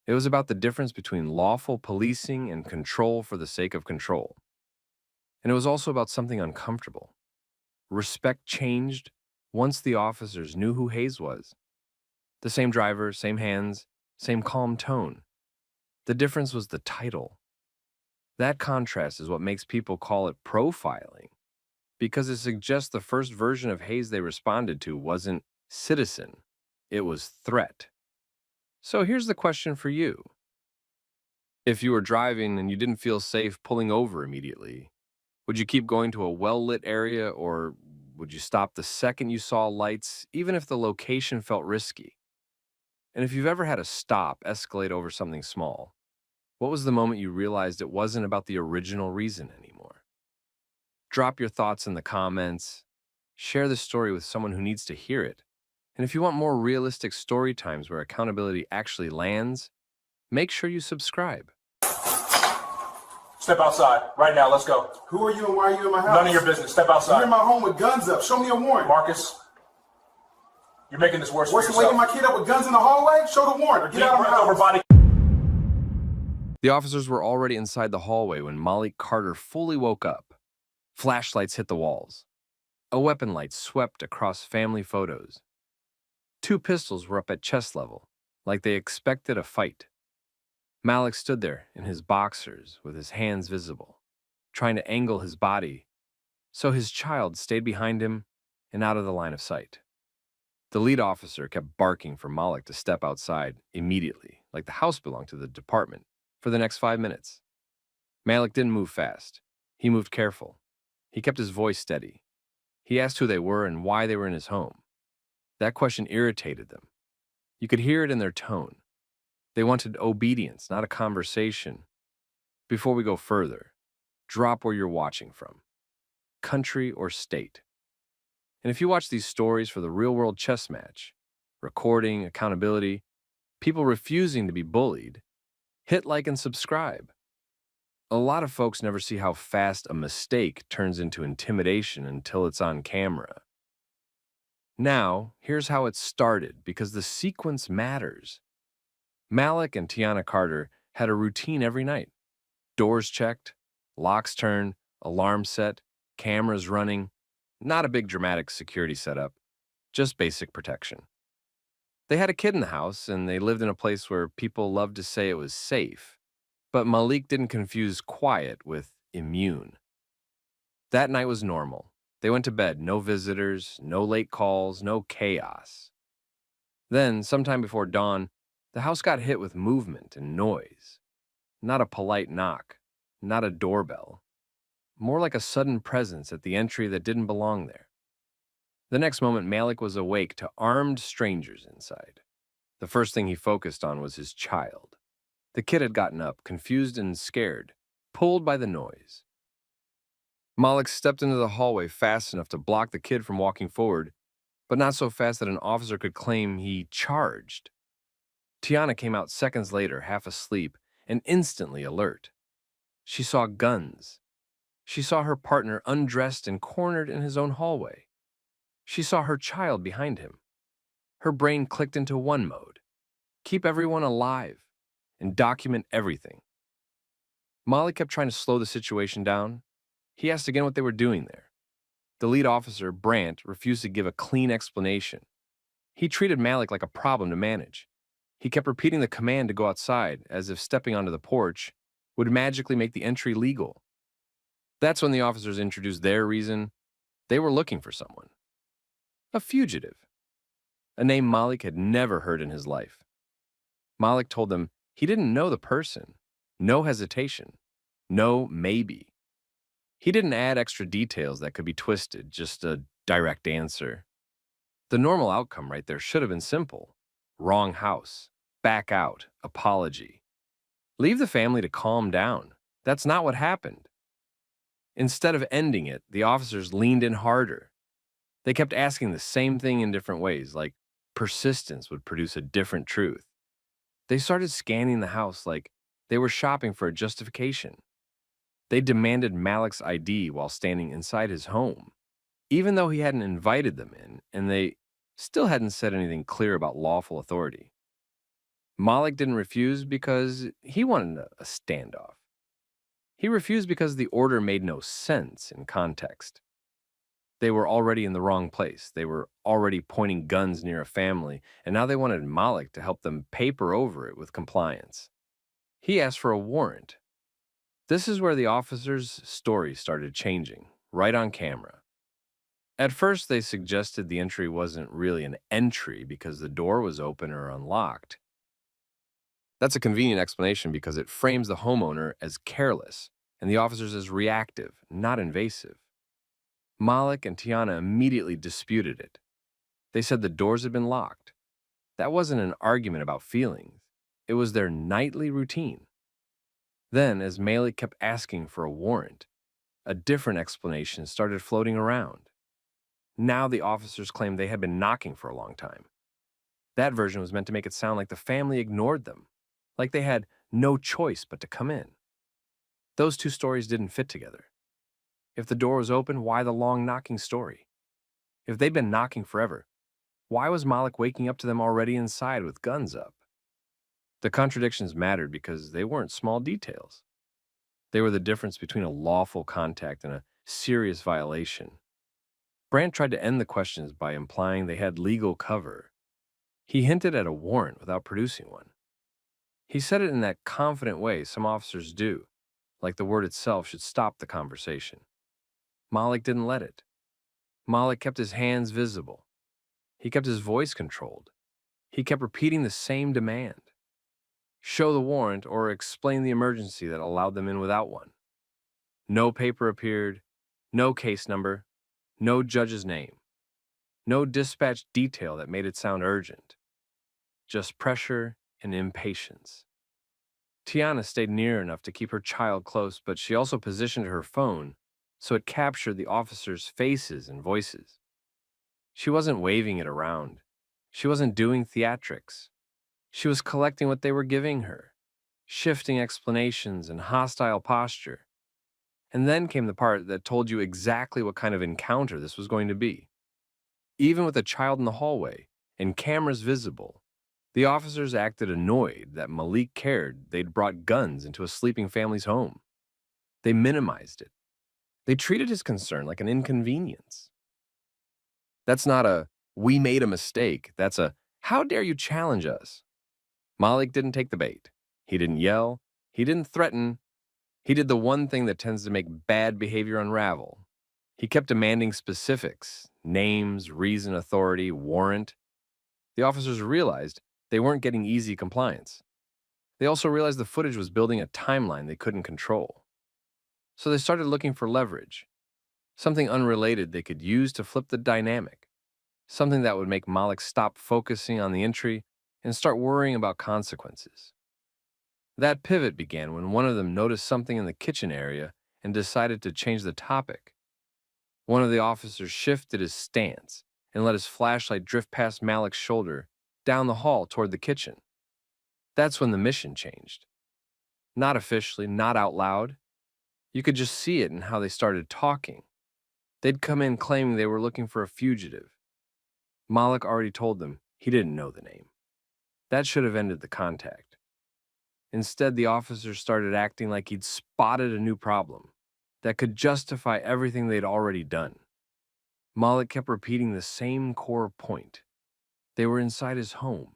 It was about the difference between lawful policing and control for the sake of control. And it was also about something uncomfortable. Respect changed once the officers knew who Hayes was. The same driver, same hands, same calm tone. The difference was the title. That contrast is what makes people call it profiling, because it suggests the first version of Hayes they responded to wasn't citizen, it was threat. So here's the question for you. If you were driving and you didn't feel safe pulling over immediately, would you keep going to a well-lit area, or would you stop the second you saw lights, even if the location felt risky? And if you've ever had a stop escalate over something small, what was the moment you realized it wasn't about the original reason anymore? Drop your thoughts in the comments. Share this story with someone who needs to hear it. And if you want more realistic story times where accountability actually lands, make sure you subscribe. Step outside. Right now, let's go. Who are you and why are you in my house? None of your business. Step You're outside. in my home with guns up. Show me a warrant. Marcus, you're making this worse for What's yourself. waking my kid up with guns in the hallway? Show the warrant or get Deep out of my breath over house. body. The officers were already inside the hallway when Malik Carter fully woke up. Flashlights hit the walls. A weapon light swept across family photos. Two pistols were up at chest level, like they expected a fight. Malik stood there in his boxers with his hands visible, trying to angle his body so his child stayed behind him and out of the line of sight. The lead officer kept barking for Malik to step outside immediately, like the house belonged to the department, for the next 5 minutes. Malik didn't move fast. He moved careful. He kept his voice steady. He asked who they were and why they were in his home. That question irritated them. You could hear it in their tone. They wanted obedience, not a conversation. Before we go further, drop where you're watching from, country or state. And if you watch these stories for the real-world chess match, recording, accountability, people refusing to be bullied, hit like and subscribe. A lot of folks never see how fast a mistake turns into intimidation until it's on camera. Now, here's how it started, because the sequence matters. Malik and Tiana Carter had a routine every night. Doors checked, locks turned, alarm set, cameras running. Not a big dramatic security setup, just basic protection. They had a kid in the house, and they lived in a place where people loved to say it was safe. But Malik didn't confuse quiet with immune. That night was normal. They went to bed, no visitors, no late calls, no chaos. Then, sometime before dawn, the house got hit with movement and noise. Not a polite knock, not a doorbell. More like a sudden presence at the entry that didn't belong there. The next moment, Malik was awake to armed strangers inside. The first thing he focused on was his child. The kid had gotten up, confused and scared, pulled by the noise. Malik stepped into the hallway fast enough to block the kid from walking forward, but not so fast that an officer could claim he charged. Tiana came out seconds later, half asleep, and instantly alert. She saw guns. She saw her partner undressed and cornered in his own hallway. She saw her child behind him. Her brain clicked into one mode: keep everyone alive and document everything. Malik kept trying to slow the situation down. He asked again what they were doing there. The lead officer, Brandt, refused to give a clean explanation. He treated Malik like a problem to manage. He kept repeating the command to go outside, as if stepping onto the porch would magically make the entry legal. That's when the officers introduced their reason. They were looking for someone. A fugitive. A name Malik had never heard in his life. Malik told them he didn't know the person. No hesitation. No maybe. He didn't add extra details that could be twisted, just a direct answer. The normal outcome right there should have been simple. Wrong house. Back out. Apology. Leave the family to calm down. That's not what happened. Instead of ending it, the officers leaned in harder. They kept asking the same thing in different ways, like persistence would produce a different truth. They started scanning the house like they were shopping for a justification. They demanded Malik's ID while standing inside his home, even though he hadn't invited them in, and they still hadn't said anything clear about lawful authority. Malik didn't refuse because he wanted a standoff. He refused because the order made no sense in context. They were already in the wrong place. They were already pointing guns near a family, and now they wanted Malik to help them paper over it with compliance. He asked for a warrant. This is where the officer's story started changing, right on camera. At first, they suggested the entry wasn't really an entry because the door was open or unlocked. That's a convenient explanation because it frames the homeowner as careless and the officers as reactive, not invasive. Malik and Tiana immediately disputed it. They said the doors had been locked. That wasn't an argument about feelings. It was their nightly routine. Then, as Malik kept asking for a warrant, a different explanation started floating around. Now the officers claimed they had been knocking for a long time. That version was meant to make it sound like the family ignored them, like they had no choice but to come in. Those two stories didn't fit together. If the door was open, why the long knocking story? If they'd been knocking forever, why was Malik waking up to them already inside with guns up? The contradictions mattered because they weren't small details. They were the difference between a lawful contact and a serious violation. Brandt tried to end the questions by implying they had legal cover. He hinted at a warrant without producing one. He said it in that confident way some officers do, like the word itself should stop the conversation. Malik didn't let it. Malik kept his hands visible. He kept his voice controlled. He kept repeating the same demand. Show the warrant or explain the emergency that allowed them in without one. No paper appeared, no case number, no judge's name, no dispatch detail that made it sound urgent. Just pressure and impatience. Tiana stayed near enough to keep her child close, but she also positioned her phone so it captured the officers' faces and voices. She wasn't waving it around. She wasn't doing theatrics. She was collecting what they were giving her, shifting explanations and hostile posture. And then came the part that told you exactly what kind of encounter this was going to be. Even with a child in the hallway and cameras visible, the officers acted annoyed that Malik cared they'd brought guns into a sleeping family's home. They minimized it. They treated his concern like an inconvenience. That's not a, we made a mistake. That's a, how dare you challenge us? Malik didn't take the bait. He didn't yell. He didn't threaten. He did the one thing that tends to make bad behavior unravel. He kept demanding specifics, names, reason, authority, warrant. The officers realized they weren't getting easy compliance. They also realized the footage was building a timeline they couldn't control. So they started looking for leverage, something unrelated they could use to flip the dynamic, something that would make Malik stop focusing on the entry and start worrying about consequences. That pivot began when one of them noticed something in the kitchen area and decided to change the topic. One of the officers shifted his stance and let his flashlight drift past Malik's shoulder down the hall toward the kitchen. That's when the mission changed. Not officially, not out loud. You could just see it in how they started talking. They'd come in claiming they were looking for a fugitive. Malik already told them he didn't know the name. That should have ended the contact. Instead, the officers started acting like he'd spotted a new problem that could justify everything they'd already done. Malik kept repeating the same core point. They were inside his home.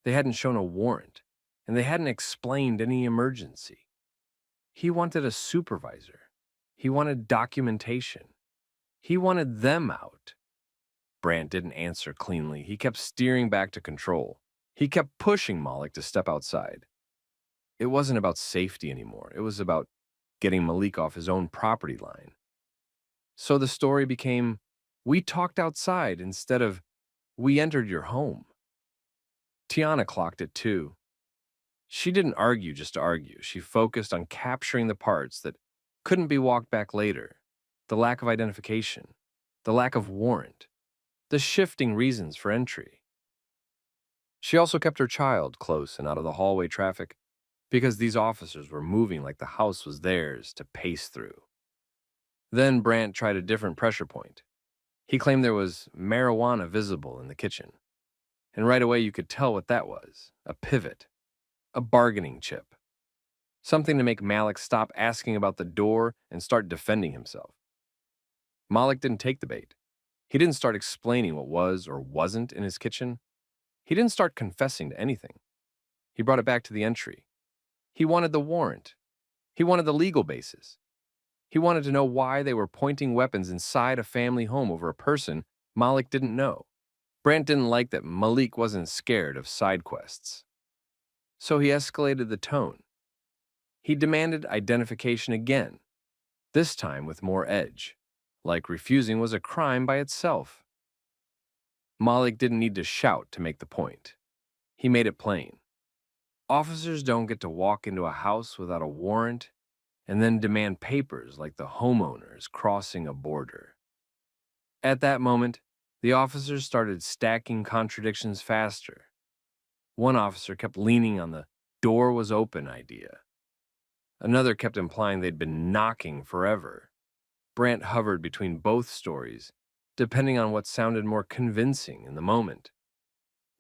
They hadn't shown a warrant, and they hadn't explained any emergency. He wanted a supervisor. He wanted documentation. He wanted them out. Brandt didn't answer cleanly. He kept steering back to control. He kept pushing Malik to step outside. It wasn't about safety anymore. It was about getting Malik off his own property line. So the story became, we talked outside instead of, we entered your home. Tiana clocked it too. She didn't argue just to argue. She focused on capturing the parts that couldn't be walked back later. The lack of identification, the lack of warrant, the shifting reasons for entry. She also kept her child close and out of the hallway traffic because these officers were moving like the house was theirs to pace through. Then Brandt tried a different pressure point. He claimed there was marijuana visible in the kitchen. And right away you could tell what that was, a pivot, a bargaining chip. Something to make Malik stop asking about the door and start defending himself. Malik didn't take the bait. He didn't start explaining what was or wasn't in his kitchen. He didn't start confessing to anything. He brought it back to the entry. He wanted the warrant. He wanted the legal basis. He wanted to know why they were pointing weapons inside a family home over a person Malik didn't know. Brandt didn't like that Malik wasn't scared of side quests. So he escalated the tone. He demanded identification again, this time with more edge, like refusing was a crime by itself. Malik didn't need to shout to make the point. He made it plain. Officers don't get to walk into a house without a warrant and then demand papers like the homeowner is crossing a border. At that moment, the officers started stacking contradictions faster. One officer kept leaning on the door was open idea. Another kept implying they'd been knocking forever. Brandt hovered between both stories, depending on what sounded more convincing in the moment.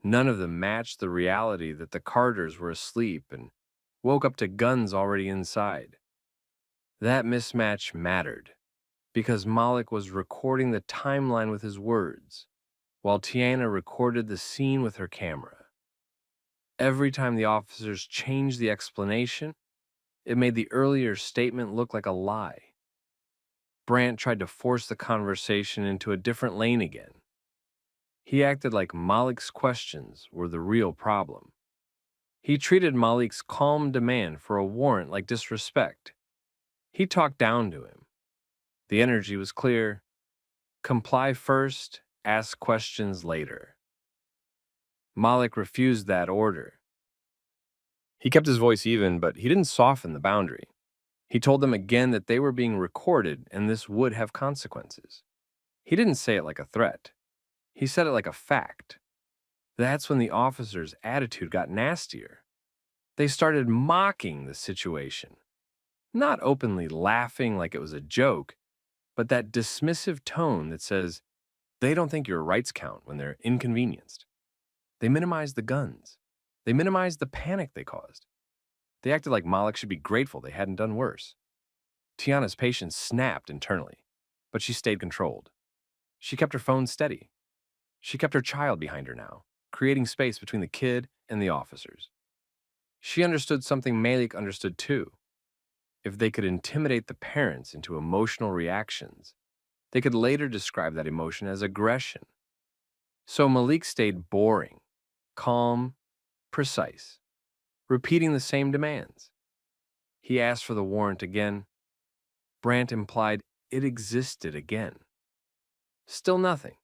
None of them matched the reality that the Carters were asleep and woke up to guns already inside. That mismatch mattered, because Malik was recording the timeline with his words. while Tiana recorded the scene with her camera. Every time the officers changed the explanation, it made the earlier statement look like a lie. Brandt tried to force the conversation into a different lane again. He acted like Malik's questions were the real problem. He treated Malik's calm demand for a warrant like disrespect. He talked down to him. The energy was clear. Comply first, ask questions later. Malik refused that order. He kept his voice even, but he didn't soften the boundary. He told them again that they were being recorded and this would have consequences. He didn't say it like a threat. He said it like a fact. That's when the officers' attitude got nastier. They started mocking the situation. Not openly laughing like it was a joke, but that dismissive tone that says, they don't think your rights count when they're inconvenienced. They minimized the guns. They minimized the panic they caused. They acted like Malik should be grateful they hadn't done worse. Tiana's patience snapped internally, but she stayed controlled. She kept her phone steady. She kept her child behind her now, creating space between the kid and the officers. She understood something Malik understood too. If they could intimidate the parents into emotional reactions, they could later describe that emotion as aggression. So Malik stayed boring, calm, precise, repeating the same demands. He asked for the warrant again. Brandt implied it existed again. Still nothing.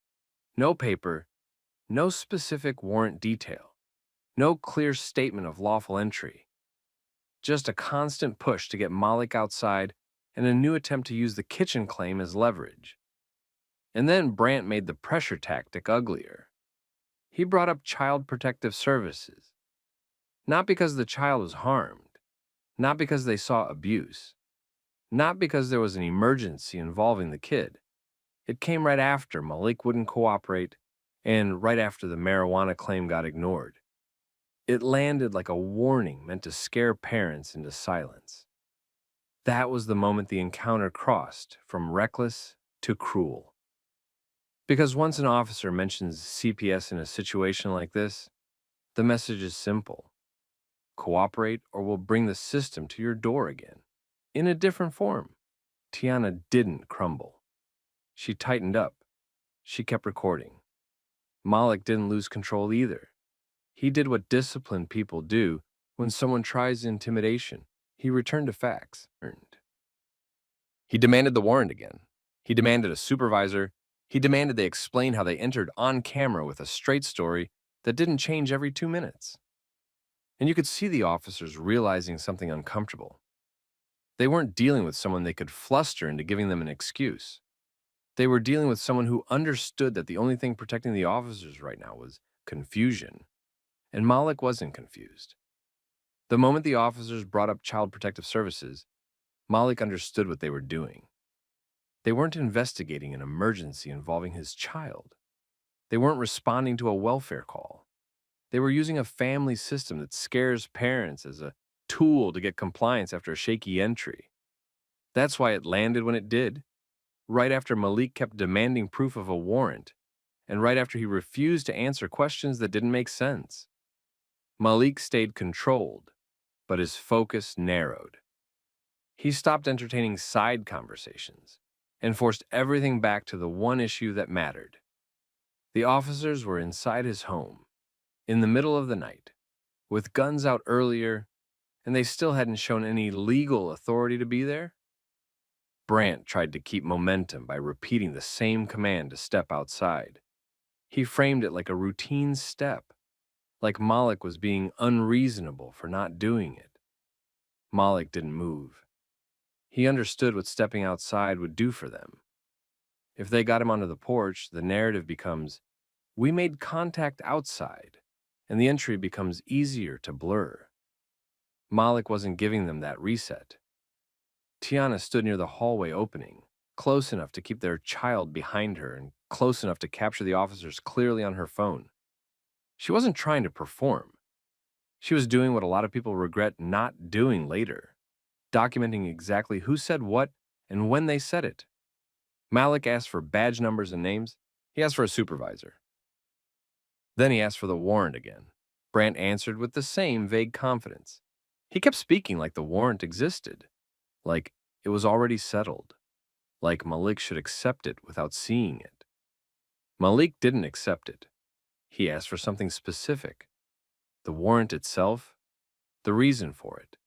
No paper, no specific warrant detail, no clear statement of lawful entry. Just a constant push to get Malik outside and a new attempt to use the kitchen claim as leverage. And then Brandt made the pressure tactic uglier. He brought up Child Protective Services. Not because the child was harmed, not because they saw abuse, not because there was an emergency involving the kid. It came right after Malik wouldn't cooperate and right after the marijuana claim got ignored. It landed like a warning meant to scare parents into silence. That was the moment the encounter crossed from reckless to cruel. Because once an officer mentions CPS in a situation like this, the message is simple. Cooperate or we'll bring the system to your door again, in a different form. Tiana didn't crumble. She tightened up. She kept recording. Malik didn't lose control either. He did what disciplined people do when someone tries intimidation. He returned to facts. He demanded the warrant again. He demanded a supervisor. He demanded they explain how they entered on camera with a straight story that didn't change every 2 minutes. And you could see the officers realizing something uncomfortable. They weren't dealing with someone they could fluster into giving them an excuse. They were dealing with someone who understood that the only thing protecting the officers right now was confusion. And Malik wasn't confused. The moment the officers brought up Child Protective Services, Malik understood what they were doing. They weren't investigating an emergency involving his child. They weren't responding to a welfare call. They were using a family system that scares parents as a tool to get compliance after a shaky entry. That's why it landed when it did, right after Malik kept demanding proof of a warrant, and right after he refused to answer questions that didn't make sense. Malik stayed controlled, but his focus narrowed. He stopped entertaining side conversations and forced everything back to the one issue that mattered. The officers were inside his home, in the middle of the night, with guns out earlier, and they still hadn't shown any legal authority to be there. Brandt tried to keep momentum by repeating the same command to step outside. He framed it like a routine step, like Malik was being unreasonable for not doing it. Malik didn't move. He understood what stepping outside would do for them. If they got him onto the porch, the narrative becomes, we made contact outside, and the entry becomes easier to blur. Malik wasn't giving them that reset. Tiana stood near the hallway opening, close enough to keep their child behind her and close enough to capture the officers clearly on her phone. She wasn't trying to perform. She was doing what a lot of people regret not doing later, documenting exactly who said what and when they said it. Malik asked for badge numbers and names. He asked for a supervisor. Then he asked for the warrant again. Brandt answered with the same vague confidence. He kept speaking like the warrant existed, like it was already settled, like Malik should accept it without seeing it. Malik didn't accept it. He asked for something specific: the warrant itself, the reason for it,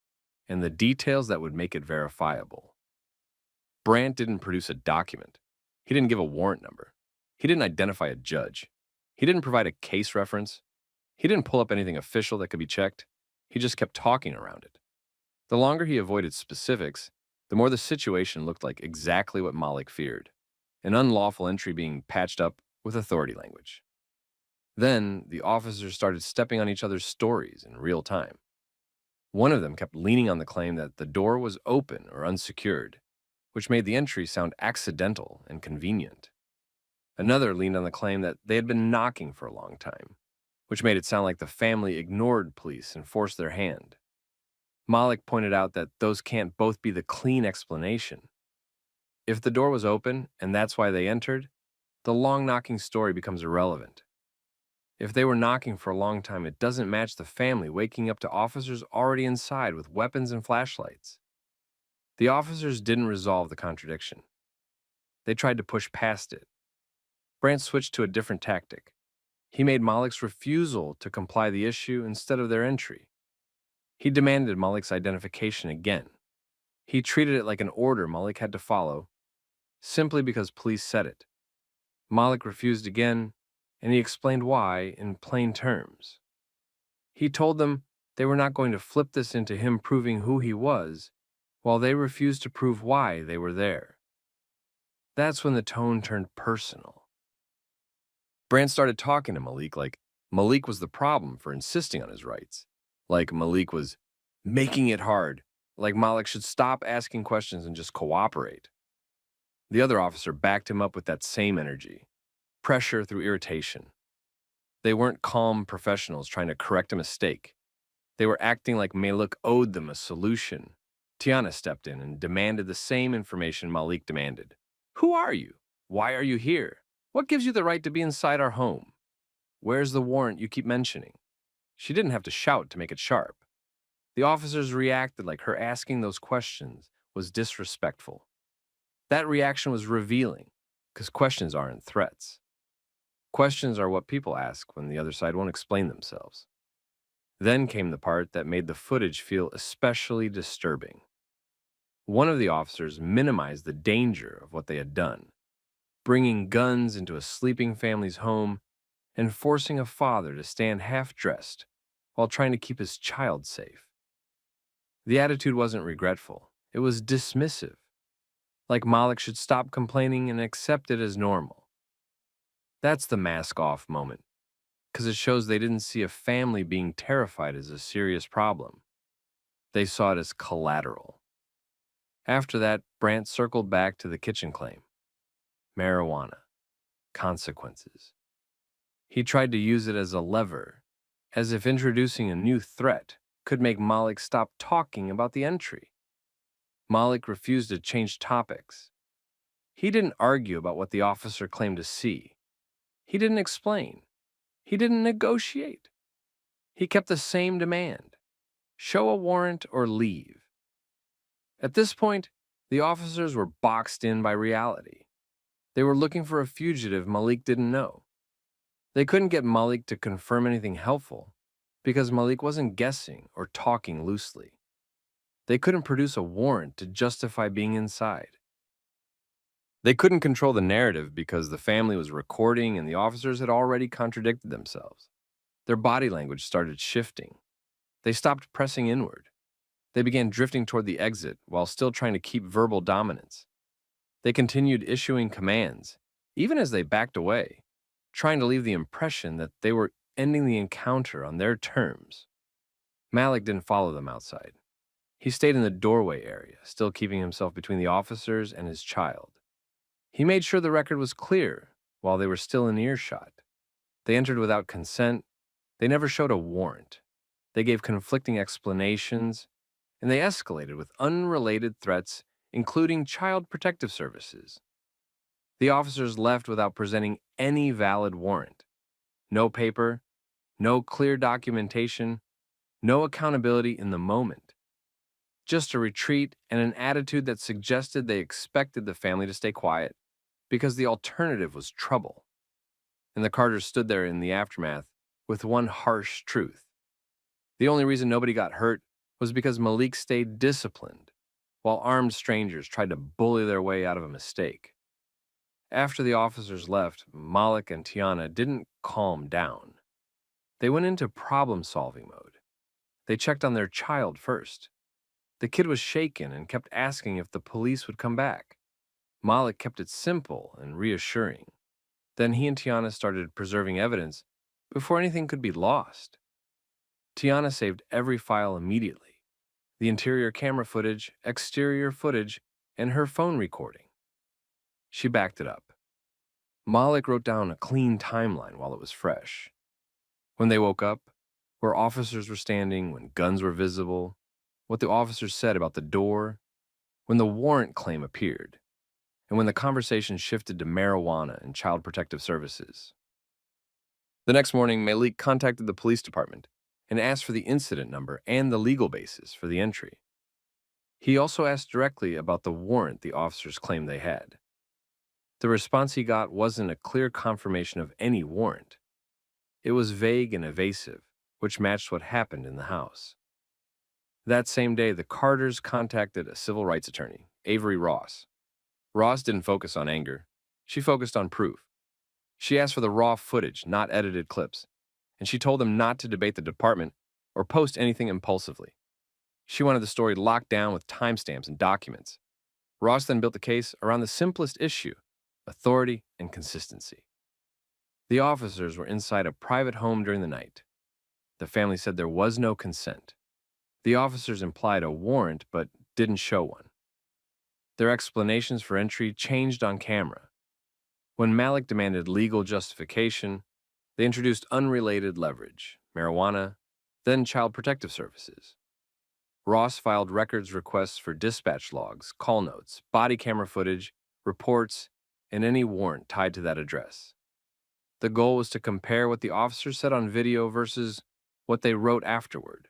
and the details that would make it verifiable. Brandt didn't produce a document. He didn't give a warrant number. He didn't identify a judge. He didn't provide a case reference. He didn't pull up anything official that could be checked. He just kept talking around it. The longer he avoided specifics, the more the situation looked like exactly what Malik feared: an unlawful entry being patched up with authority language. Then, the officers started stepping on each other's stories in real time. One of them kept leaning on the claim that the door was open or unsecured, which made the entry sound accidental and convenient. Another leaned on the claim that they had been knocking for a long time, which made it sound like the family ignored police and forced their hand. Malik pointed out that those can't both be the clean explanation. If the door was open and that's why they entered, the long knocking story becomes irrelevant. If they were knocking for a long time, it doesn't match the family waking up to officers already inside with weapons and flashlights. The officers didn't resolve the contradiction. They tried to push past it. Brandt switched to a different tactic. He made Malik's refusal to comply the issue instead of their entry. He demanded Malik's identification again. He treated it like an order Malik had to follow, simply because police said it. Malik refused again, and he explained why in plain terms. He told them they were not going to flip this into him proving who he was, while they refused to prove why they were there. That's when the tone turned personal. Brandt started talking to Malik like Malik was the problem for insisting on his rights, like Malik was making it hard, like Malik should stop asking questions and just cooperate. The other officer backed him up with that same energy, pressure through irritation. They weren't calm professionals trying to correct a mistake. They were acting like Malik owed them a solution. Tiana stepped in and demanded the same information Malik demanded. Who are you? Why are you here? What gives you the right to be inside our home? Where's the warrant you keep mentioning? She didn't have to shout to make it sharp. The officers reacted like her asking those questions was disrespectful. That reaction was revealing, because questions aren't threats. Questions are what people ask when the other side won't explain themselves. Then came the part that made the footage feel especially disturbing. One of the officers minimized the danger of what they had done, bringing guns into a sleeping family's home and forcing a father to stand half-dressed while trying to keep his child safe. The attitude wasn't regretful, it was dismissive, like Malik should stop complaining and accept it as normal. That's the mask-off moment, because it shows they didn't see a family being terrified as a serious problem. They saw it as collateral. After that, Brandt circled back to the kitchen claim. Marijuana. Consequences. He tried to use it as a lever, as if introducing a new threat could make Malik stop talking about the entry. Malik refused to change topics. He didn't argue about what the officer claimed to see. He didn't explain. He didn't negotiate. He kept the same demand: show a warrant or leave. At this point, the officers were boxed in by reality. They were looking for a fugitive Malik didn't know. They couldn't get Malik to confirm anything helpful because Malik wasn't guessing or talking loosely. They couldn't produce a warrant to justify being inside. They couldn't control the narrative because the family was recording and the officers had already contradicted themselves. Their body language started shifting. They stopped pressing inward. They began drifting toward the exit while still trying to keep verbal dominance. They continued issuing commands, even as they backed away, trying to leave the impression that they were ending the encounter on their terms. Malik didn't follow them outside. He stayed in the doorway area, still keeping himself between the officers and his child. He made sure the record was clear while they were still in earshot. They entered without consent. They never showed a warrant. They gave conflicting explanations, and they escalated with unrelated threats, including child protective services. The officers left without presenting any valid warrant. No paper, no clear documentation, no accountability in the moment. Just a retreat and an attitude that suggested they expected the family to stay quiet because the alternative was trouble. And the Carters stood there in the aftermath with one harsh truth. The only reason nobody got hurt was because Malik stayed disciplined, while armed strangers tried to bully their way out of a mistake. After the officers left, Malik and Tiana didn't calm down. They went into problem-solving mode. They checked on their child first. The kid was shaken and kept asking if the police would come back. Malik kept it simple and reassuring. Then he and Tiana started preserving evidence before anything could be lost. Tiana saved every file immediately: the interior camera footage, exterior footage, and her phone recording. She backed it up. Malik wrote down a clean timeline while it was fresh. When they woke up, where officers were standing, when guns were visible, what the officers said about the door, when the warrant claim appeared, and when the conversation shifted to marijuana and child protective services. The next morning, Malik contacted the police department and asked for the incident number and the legal basis for the entry. He also asked directly about the warrant the officers claimed they had. The response he got wasn't a clear confirmation of any warrant. It was vague and evasive, which matched what happened in the house. That same day, the Carters contacted a civil rights attorney, Avery Ross. Ross didn't focus on anger. She focused on proof. She asked for the raw footage, not edited clips, and she told them not to debate the department or post anything impulsively. She wanted the story locked down with timestamps and documents. Ross then built the case around the simplest issue: authority and consistency. The officers were inside a private home during the night. The family said there was no consent. The officers implied a warrant but didn't show one. Their explanations for entry changed on camera. When Malik demanded legal justification, they introduced unrelated leverage: marijuana, then child protective services. Ross filed records requests for dispatch logs, call notes, body camera footage, reports, and any warrant tied to that address. The goal was to compare what the officers said on video versus what they wrote afterward.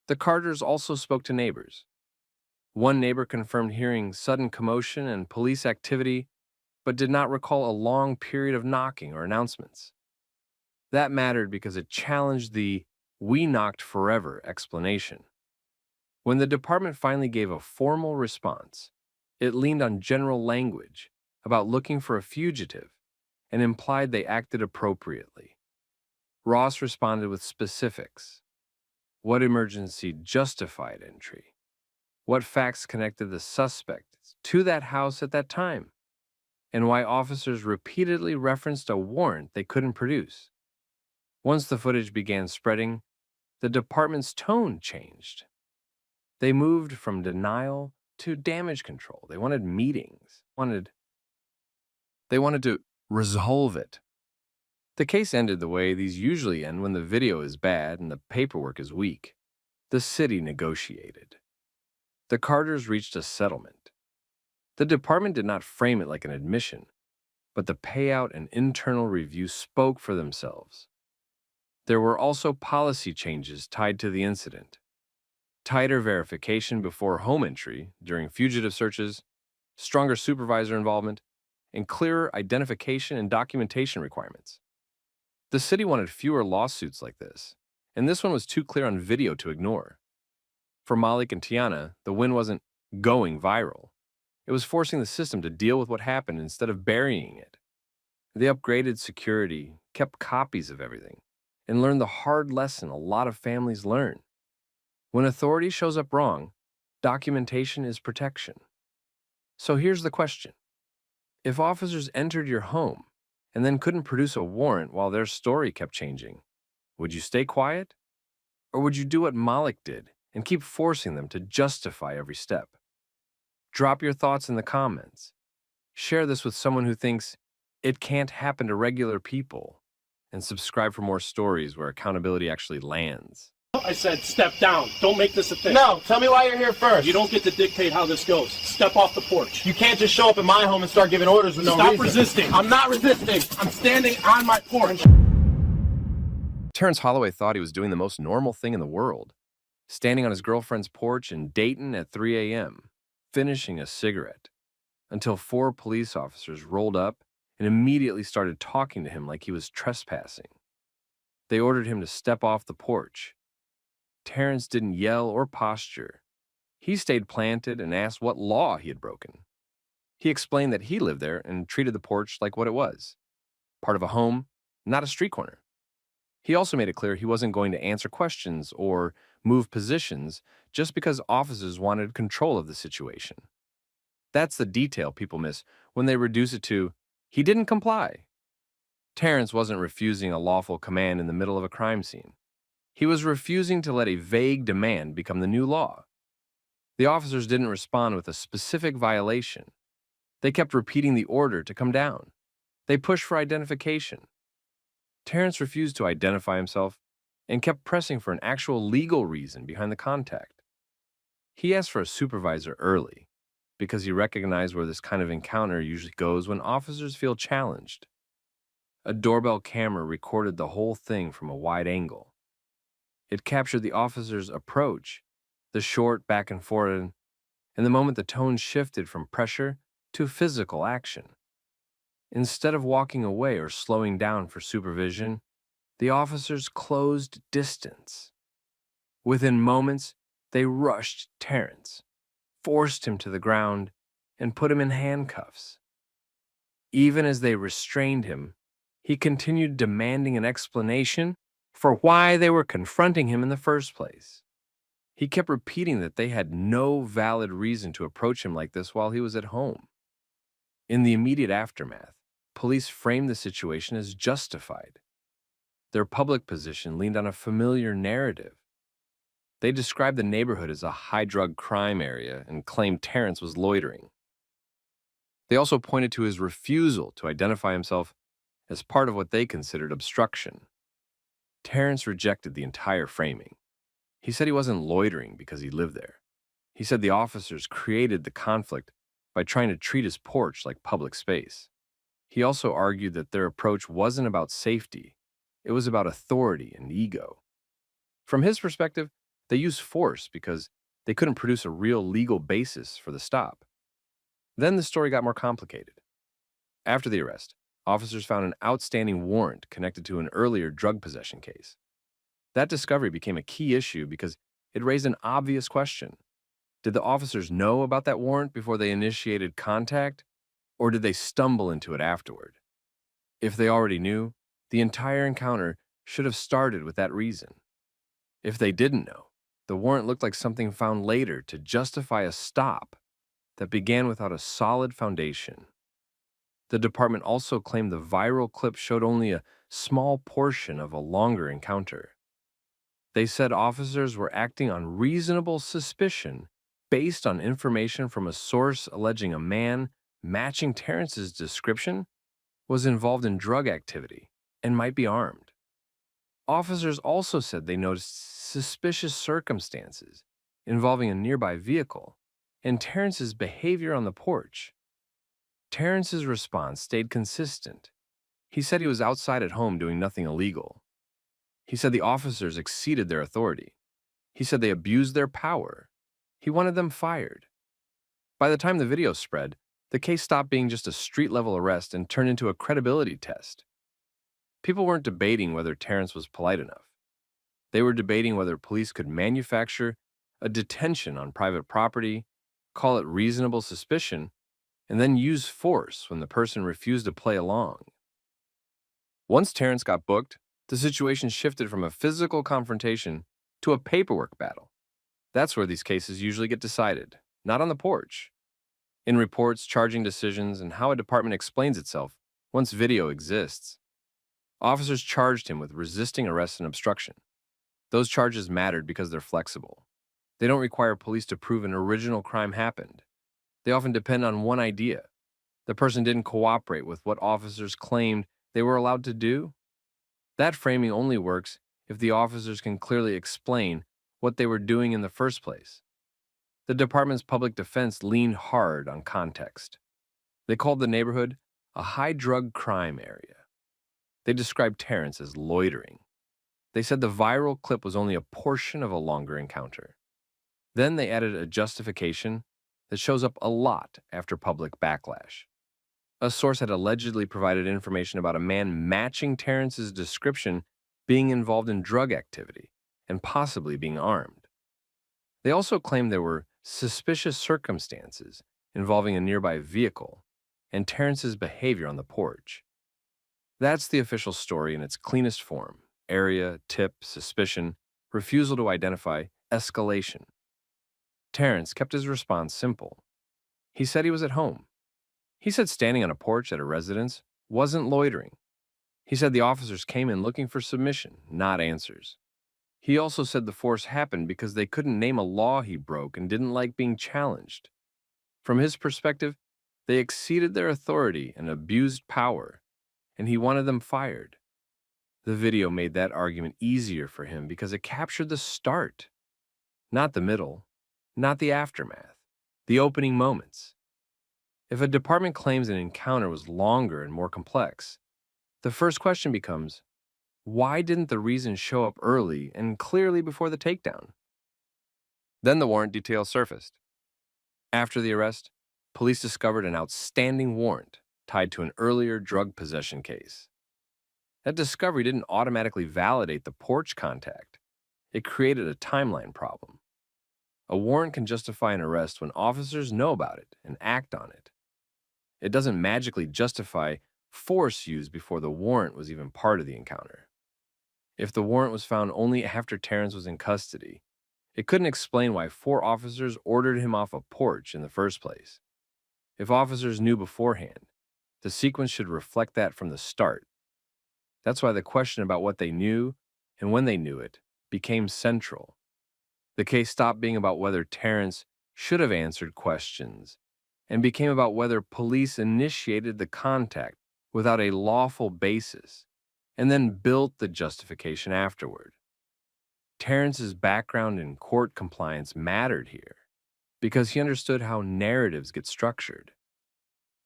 The Carters also spoke to neighbors. One neighbor confirmed hearing sudden commotion and police activity, but did not recall a long period of knocking or announcements. That mattered because it challenged the "we knocked forever" explanation. When the department finally gave a formal response, it leaned on general language about looking for a fugitive and implied they acted appropriately. Ross responded with specifics: what emergency justified entry, what facts connected the suspect to that house at that time, and why officers repeatedly referenced a warrant they couldn't produce. Once the footage began spreading, the department's tone changed. They moved from denial to damage control. They wanted meetings. They wanted to resolve it. The case ended the way these usually end when the video is bad and the paperwork is weak. The city negotiated. The Carters reached a settlement. The department did not frame it like an admission, but the payout and internal review spoke for themselves. There were also policy changes tied to the incident: tighter verification before home entry during fugitive searches, stronger supervisor involvement, and clearer identification and documentation requirements. The city wanted fewer lawsuits like this, and this one was too clear on video to ignore. For Malik and Tiana, the win wasn't going viral. It was forcing the system to deal with what happened instead of burying it. They upgraded security, kept copies of everything, and learned the hard lesson a lot of families learn. When authority shows up wrong, documentation is protection. So here's the question. If officers entered your home and then couldn't produce a warrant while their story kept changing, would you stay quiet? Or would you do what Malik did and keep forcing them to justify every step? Drop your thoughts in the comments. Share this with someone who thinks it can't happen to regular people, and subscribe for more stories where accountability actually lands. I said step down. Don't make this a thing. No, tell me why you're here first. You don't get to dictate how this goes. Step off the porch. You can't just show up at my home and start giving orders with no reason. Stop resisting. I'm not resisting. I'm standing on my porch. Terrence Holloway thought he was doing the most normal thing in the world, standing on his girlfriend's porch in Dayton at 3 a.m., finishing a cigarette, until 4 police officers rolled up and immediately started talking to him like he was trespassing. They ordered him to step off the porch. Terrence didn't yell or posture. He stayed planted and asked what law he had broken. He explained that he lived there and treated the porch like what it was, part of a home, not a street corner. He also made it clear he wasn't going to answer questions or move positions just because officers wanted control of the situation. That's the detail people miss when they reduce it to, he didn't comply. Terrence wasn't refusing a lawful command in the middle of a crime scene. He was refusing to let a vague demand become the new law. The officers didn't respond with a specific violation. They kept repeating the order to come down. They pushed for identification. Terrence refused to identify himself and kept pressing for an actual legal reason behind the contact. He asked for a supervisor early because he recognized where this kind of encounter usually goes when officers feel challenged. A doorbell camera recorded the whole thing from a wide angle. It captured the officer's approach, the short back and forth, and the moment the tone shifted from pressure to physical action. Instead of walking away or slowing down for supervision, the officers closed distance. Within moments, they rushed Terrence, forced him to the ground, and put him in handcuffs. Even as they restrained him, he continued demanding an explanation for why they were confronting him in the first place. He kept repeating that they had no valid reason to approach him like this while he was at home. In the immediate aftermath, police framed the situation as justified. Their public position leaned on a familiar narrative. They described the neighborhood as a high-drug crime area and claimed Terrence was loitering. They also pointed to his refusal to identify himself as part of what they considered obstruction. Terrence rejected the entire framing. He said he wasn't loitering because he lived there. He said the officers created the conflict by trying to treat his porch like public space. He also argued that their approach wasn't about safety. It was about authority and ego. From his perspective, they used force because they couldn't produce a real legal basis for the stop. Then the story got more complicated. After the arrest, officers found an outstanding warrant connected to an earlier drug possession case. That discovery became a key issue because it raised an obvious question. Did the officers know about that warrant before they initiated contact, or did they stumble into it afterward? If they already knew, the entire encounter should have started with that reason. If they didn't know, the warrant looked like something found later to justify a stop that began without a solid foundation. The department also claimed the viral clip showed only a small portion of a longer encounter. They said officers were acting on reasonable suspicion based on information from a source alleging a man matching Terrence's description was involved in drug activity and might be armed. Officers also said they noticed suspicious circumstances involving a nearby vehicle and Terrence's behavior on the porch. Terrence's response stayed consistent. He said he was outside at home doing nothing illegal. He said the officers exceeded their authority. He said they abused their power. He wanted them fired. By the time the video spread, the case stopped being just a street-level arrest and turned into a credibility test. People weren't debating whether Terrence was polite enough. They were debating whether police could manufacture a detention on private property, call it reasonable suspicion, and then use force when the person refused to play along. Once Terrence got booked, the situation shifted from a physical confrontation to a paperwork battle. That's where these cases usually get decided, not on the porch. In reports, charging decisions, and how a department explains itself once video exists. Officers charged him with resisting arrest and obstruction. Those charges mattered because they're flexible. They don't require police to prove an original crime happened. They often depend on one idea. The person didn't cooperate with what officers claimed they were allowed to do. That framing only works if the officers can clearly explain what they were doing in the first place. The department's public defense leaned hard on context. They called the neighborhood a high-drug crime area. They described Terrence as loitering. They said the viral clip was only a portion of a longer encounter. Then they added a justification that shows up a lot after public backlash. A source had allegedly provided information about a man matching Terrence's description being involved in drug activity and possibly being armed. They also claimed there were suspicious circumstances involving a nearby vehicle and Terrence's behavior on the porch. That's the official story in its cleanest form: area, tip, suspicion, refusal to identify, escalation. Terrence kept his response simple. He said he was at home. He said standing on a porch at a residence wasn't loitering. He said the officers came in looking for submission, not answers. He also said the force happened because they couldn't name a law he broke and didn't like being challenged. From his perspective, they exceeded their authority and abused power, and he wanted them fired. The video made that argument easier for him because it captured the start, not the middle, not the aftermath, the opening moments. If a department claims an encounter was longer and more complex, the first question becomes, why didn't the reason show up early and clearly before the takedown? Then the warrant details surfaced. After the arrest, police discovered an outstanding warrant tied to an earlier drug possession case. That discovery didn't automatically validate the porch contact. It created a timeline problem. A warrant can justify an arrest when officers know about it and act on it. It doesn't magically justify force used before the warrant was even part of the encounter. If the warrant was found only after Terrence was in custody, it couldn't explain why 4 officers ordered him off a porch in the first place. If officers knew beforehand, the sequence should reflect that from the start. That's why the question about what they knew and when they knew it became central. The case stopped being about whether Terrence should have answered questions and became about whether police initiated the contact without a lawful basis and then built the justification afterward. Terrence's background in court compliance mattered here because he understood how narratives get structured.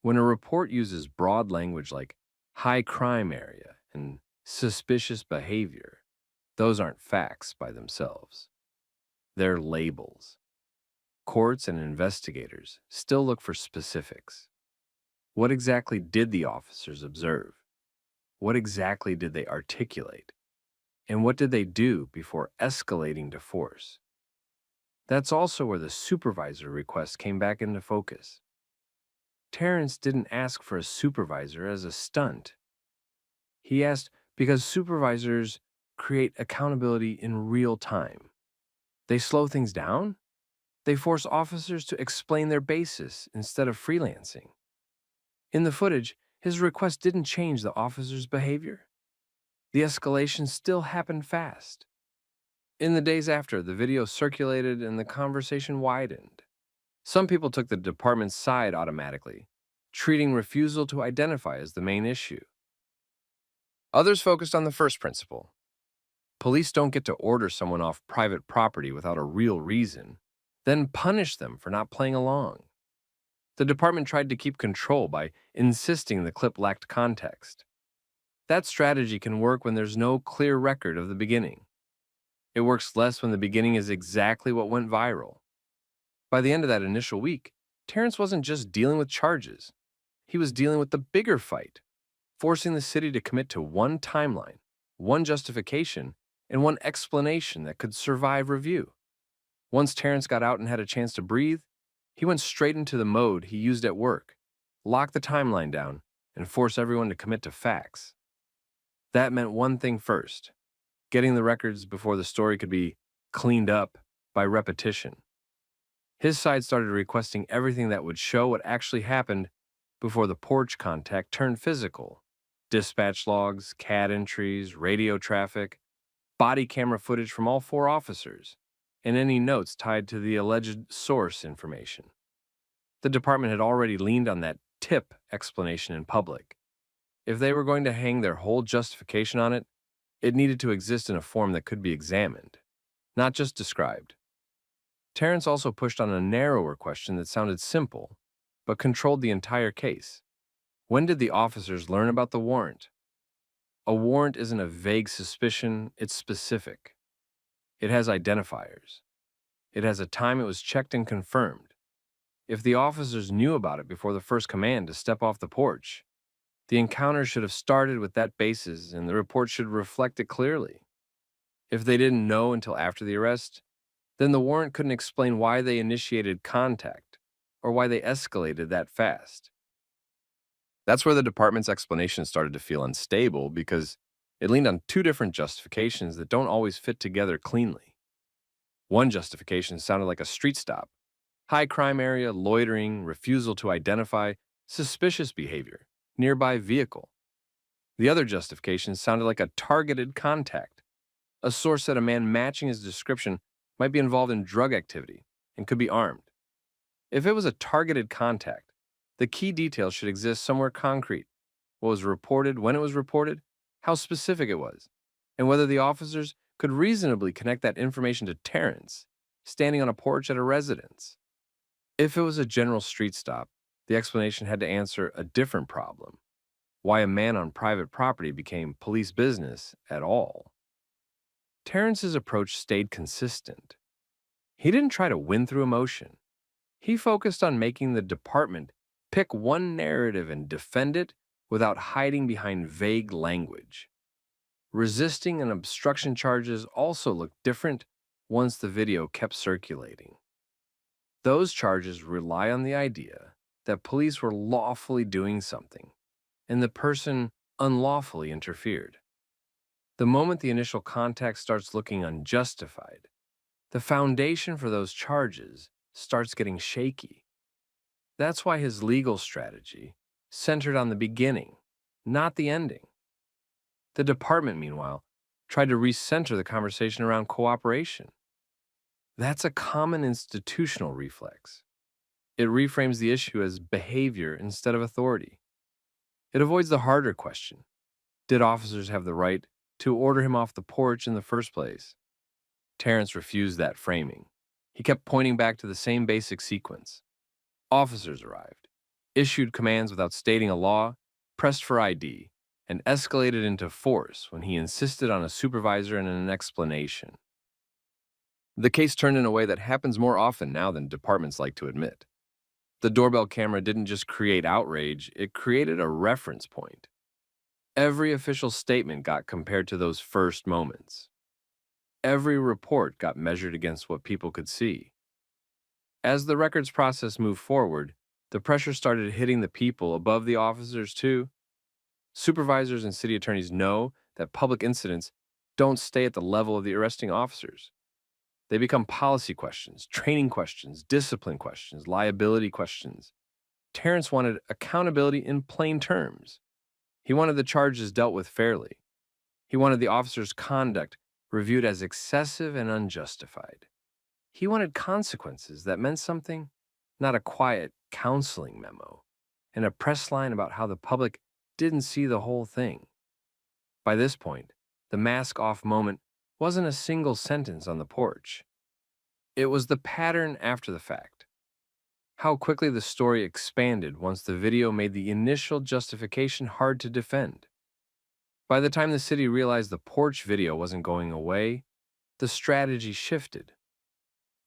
When a report uses broad language like high crime area and suspicious behavior, those aren't facts by themselves. They're labels. Courts and investigators still look for specifics. What exactly did the officers observe? What exactly did they articulate? And what did they do before escalating to force? That's also where the supervisor request came back into focus. Terrence didn't ask for a supervisor as a stunt. He asked because supervisors create accountability in real time. They slow things down. They force officers to explain their basis instead of freelancing. In the footage, his request didn't change the officer's behavior. The escalation still happened fast. In the days after, the video circulated and the conversation widened. Some people took the department's side automatically, treating refusal to identify as the main issue. Others focused on the first principle. Police don't get to order someone off private property without a real reason, then punish them for not playing along. The department tried to keep control by insisting the clip lacked context. That strategy can work when there's no clear record of the beginning. It works less when the beginning is exactly what went viral. By the end of that initial week, Terrence wasn't just dealing with charges. He was dealing with the bigger fight, forcing the city to commit to one timeline, one justification, and one explanation that could survive review. Once Terrence got out and had a chance to breathe, he went straight into the mode he used at work, locked the timeline down, and forced everyone to commit to facts. That meant one thing first: getting the records before the story could be cleaned up by repetition. His side started requesting everything that would show what actually happened before the porch contact turned physical: dispatch logs, CAD entries, radio traffic, body camera footage from all 4 officers, and any notes tied to the alleged source information. The department had already leaned on that tip explanation in public. If they were going to hang their whole justification on it, it needed to exist in a form that could be examined, not just described. Terrence also pushed on a narrower question that sounded simple, but controlled the entire case. When did the officers learn about the warrant? A warrant isn't a vague suspicion, it's specific. It has identifiers. It has a time it was checked and confirmed. If the officers knew about it before the first command to step off the porch, the encounter should have started with that basis and the report should reflect it clearly. If they didn't know until after the arrest, then the warrant couldn't explain why they initiated contact or why they escalated that fast. That's where the department's explanation started to feel unstable because it leaned on two different justifications that don't always fit together cleanly. One justification sounded like a street stop: high crime area, loitering, refusal to identify, suspicious behavior, nearby vehicle. The other justification sounded like a targeted contact. A source said a man matching his description might be involved in drug activity and could be armed. If it was a targeted contact, the key details should exist somewhere concrete: what was reported, when it was reported, how specific it was, and whether the officers could reasonably connect that information to Terrence, standing on a porch at a residence. If it was a general street stop, the explanation had to answer a different problem: why a man on private property became police business at all. Terrence's approach stayed consistent. He didn't try to win through emotion. He focused on making the department pick one narrative and defend it without hiding behind vague language. Resisting and obstruction charges also looked different once the video kept circulating. Those charges rely on the idea that police were lawfully doing something, and the person unlawfully interfered. The moment the initial contact starts looking unjustified, the foundation for those charges starts getting shaky. That's why his legal strategy centered on the beginning, not the ending. The department, meanwhile, tried to recenter the conversation around cooperation. That's a common institutional reflex. It reframes the issue as behavior instead of authority. It avoids the harder question: did officers have the right to order him off the porch in the first place? Terrence refused that framing. He kept pointing back to the same basic sequence. Officers arrived, issued commands without stating a law, pressed for ID, and escalated into force when he insisted on a supervisor and an explanation. The case turned in a way that happens more often now than departments like to admit. The doorbell camera didn't just create outrage, it created a reference point. Every official statement got compared to those first moments. Every report got measured against what people could see. As the records process moved forward, the pressure started hitting the people above the officers too. Supervisors and city attorneys know that public incidents don't stay at the level of the arresting officers. They become policy questions, training questions, discipline questions, liability questions. Terrence wanted accountability in plain terms. He wanted the charges dealt with fairly. He wanted the officers' conduct reviewed as excessive and unjustified. He wanted consequences that meant something, not a quiet counseling memo and a press line about how the public didn't see the whole thing. By this point, the mask-off moment wasn't a single sentence on the porch. It was the pattern after the fact. How quickly the story expanded once the video made the initial justification hard to defend. By the time the city realized the porch video wasn't going away, the strategy shifted.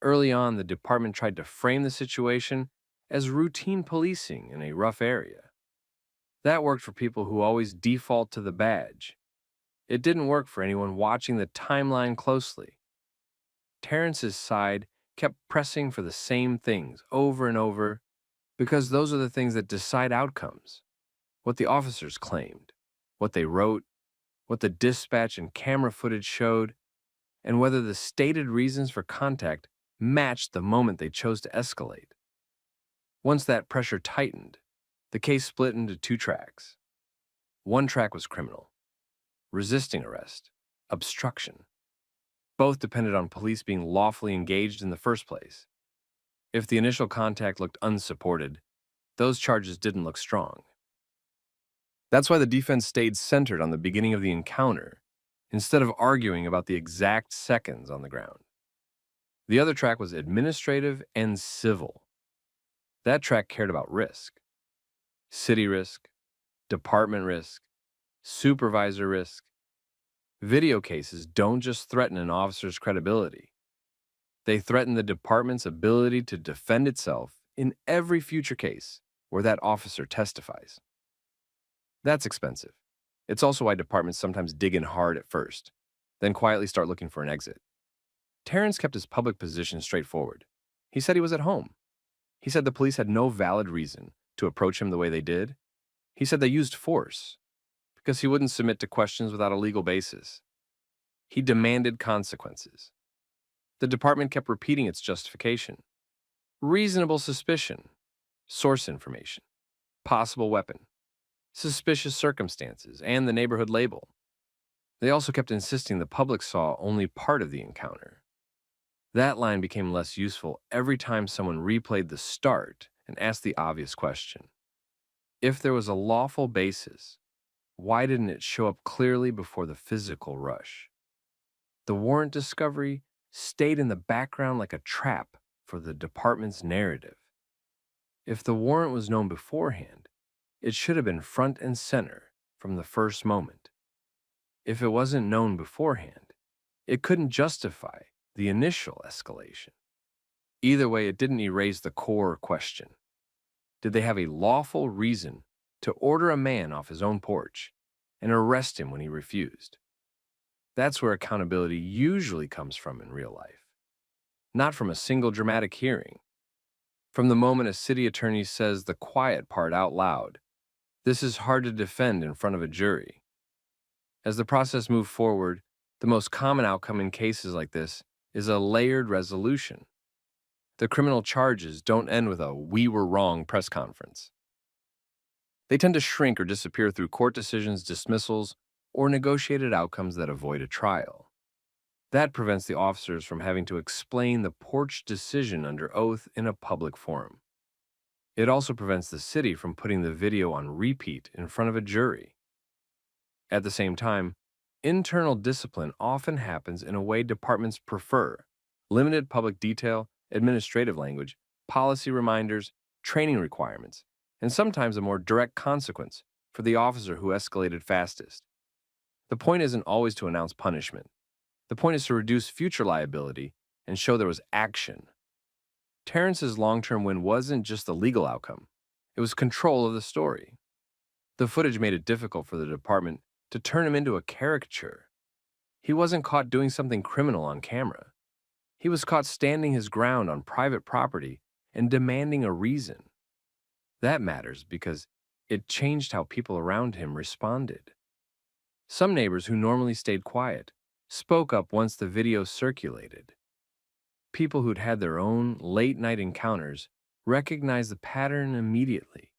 Early on, the department tried to frame the situation as routine policing in a rough area. That worked for people who always default to the badge. It didn't work for anyone watching the timeline closely. Terrence's side kept pressing for the same things over and over because those are the things that decide outcomes: what the officers claimed, what they wrote, what the dispatch and camera footage showed, and whether the stated reasons for contact matched the moment they chose to escalate. Once that pressure tightened, the case split into two tracks. One track was criminal: resisting arrest, obstruction. Both depended on police being lawfully engaged in the first place. If the initial contact looked unsupported, those charges didn't look strong. That's why the defense stayed centered on the beginning of the encounter, instead of arguing about the exact seconds on the ground. The other track was administrative and civil. That track cared about risk: city risk, department risk, supervisor risk. Video cases don't just threaten an officer's credibility. They threaten the department's ability to defend itself in every future case where that officer testifies. That's expensive. It's also why departments sometimes dig in hard at first, then quietly start looking for an exit. Terrence kept his public position straightforward. He said he was at home. He said the police had no valid reason to approach him the way they did. He said they used force because he wouldn't submit to questions without a legal basis. He demanded consequences. The department kept repeating its justification. Reasonable suspicion, source information, possible weapon, suspicious circumstances, and the neighborhood label. They also kept insisting the public saw only part of the encounter. That line became less useful every time someone replayed the start and asked the obvious question. If there was a lawful basis, why didn't it show up clearly before the physical rush? The warrant discovery stayed in the background like a trap for the department's narrative. If the warrant was known beforehand, it should have been front and center from the first moment. If it wasn't known beforehand, it couldn't justify the initial escalation. Either way, it didn't erase the core question. Did they have a lawful reason to order a man off his own porch and arrest him when he refused? That's where accountability usually comes from in real life. Not from a single dramatic hearing. From the moment a city attorney says the quiet part out loud, this is hard to defend in front of a jury. As the process moved forward, the most common outcome in cases like this is a layered resolution. The criminal charges don't end with a "we were wrong" press conference. They tend to shrink or disappear through court decisions, dismissals, or negotiated outcomes that avoid a trial. That prevents the officers from having to explain the porch decision under oath in a public forum. It also prevents the city from putting the video on repeat in front of a jury. At the same time, internal discipline often happens in a way departments prefer: limited public detail, administrative language, policy reminders, training requirements, and sometimes a more direct consequence for the officer who escalated fastest. The point isn't always to announce punishment. The point is to reduce future liability and show there was action. Terrence's long-term win wasn't just the legal outcome. It was control of the story. The footage made it difficult for the department to turn him into a caricature. He wasn't caught doing something criminal on camera. He was caught standing his ground on private property and demanding a reason. That matters because it changed how people around him responded. Some neighbors who normally stayed quiet spoke up once the video circulated. People who'd had their own late-night encounters recognized the pattern immediately.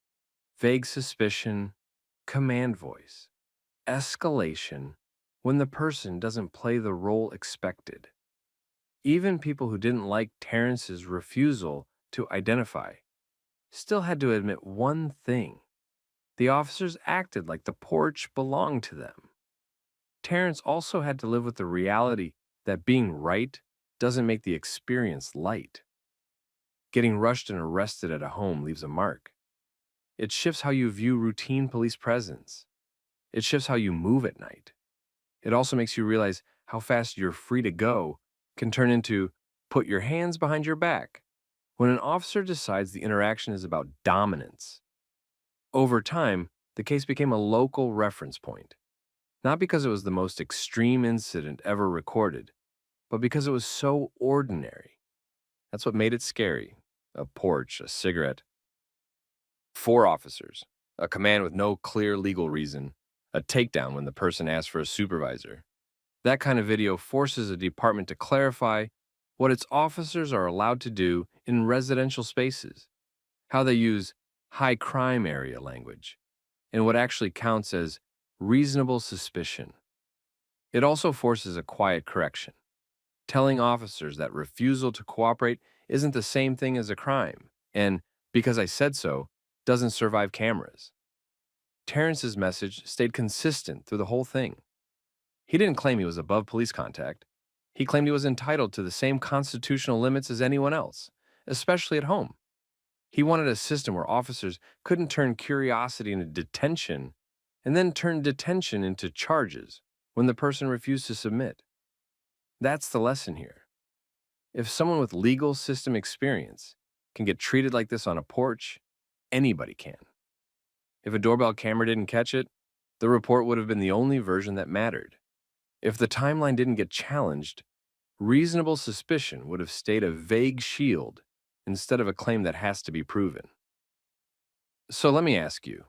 Vague suspicion, command voice, escalation when the person doesn't play the role expected. Even people who didn't like Terrence's refusal to identify still had to admit one thing: the officers acted like the porch belonged to them. Terrence also had to live with the reality that being right doesn't make the experience light. Getting rushed and arrested at a home leaves a mark. It shifts how you view routine police presence. It shifts how you move at night. It also makes you realize how fast you're free to go can turn into put your hands behind your back when an officer decides the interaction is about dominance. Over time, the case became a local reference point, not because it was the most extreme incident ever recorded, but because it was so ordinary. That's what made it scary. A porch, a cigarette. 4 officers, a command with no clear legal reason, a takedown when the person asked for a supervisor. That kind of video forces a department to clarify what its officers are allowed to do in residential spaces, how they use high crime area language, and what actually counts as reasonable suspicion. It also forces a quiet correction, telling officers that refusal to cooperate isn't the same thing as a crime, and because I said so doesn't survive cameras. Terrence's message stayed consistent through the whole thing. He didn't claim he was above police contact. He claimed he was entitled to the same constitutional limits as anyone else, especially at home. He wanted a system where officers couldn't turn curiosity into detention and then turn detention into charges when the person refused to submit. That's the lesson here. If someone with legal system experience can get treated like this on a porch, anybody can. If a doorbell camera didn't catch it, the report would have been the only version that mattered. If the timeline didn't get challenged, reasonable suspicion would have stayed a vague shield instead of a claim that has to be proven. So let me ask you,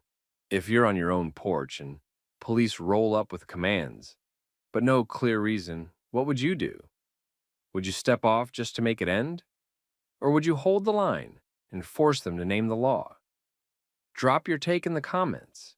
if you're on your own porch and police roll up with commands, but no clear reason, what would you do? Would you step off just to make it end? Or would you hold the line and force them to name the law? Drop your take in the comments.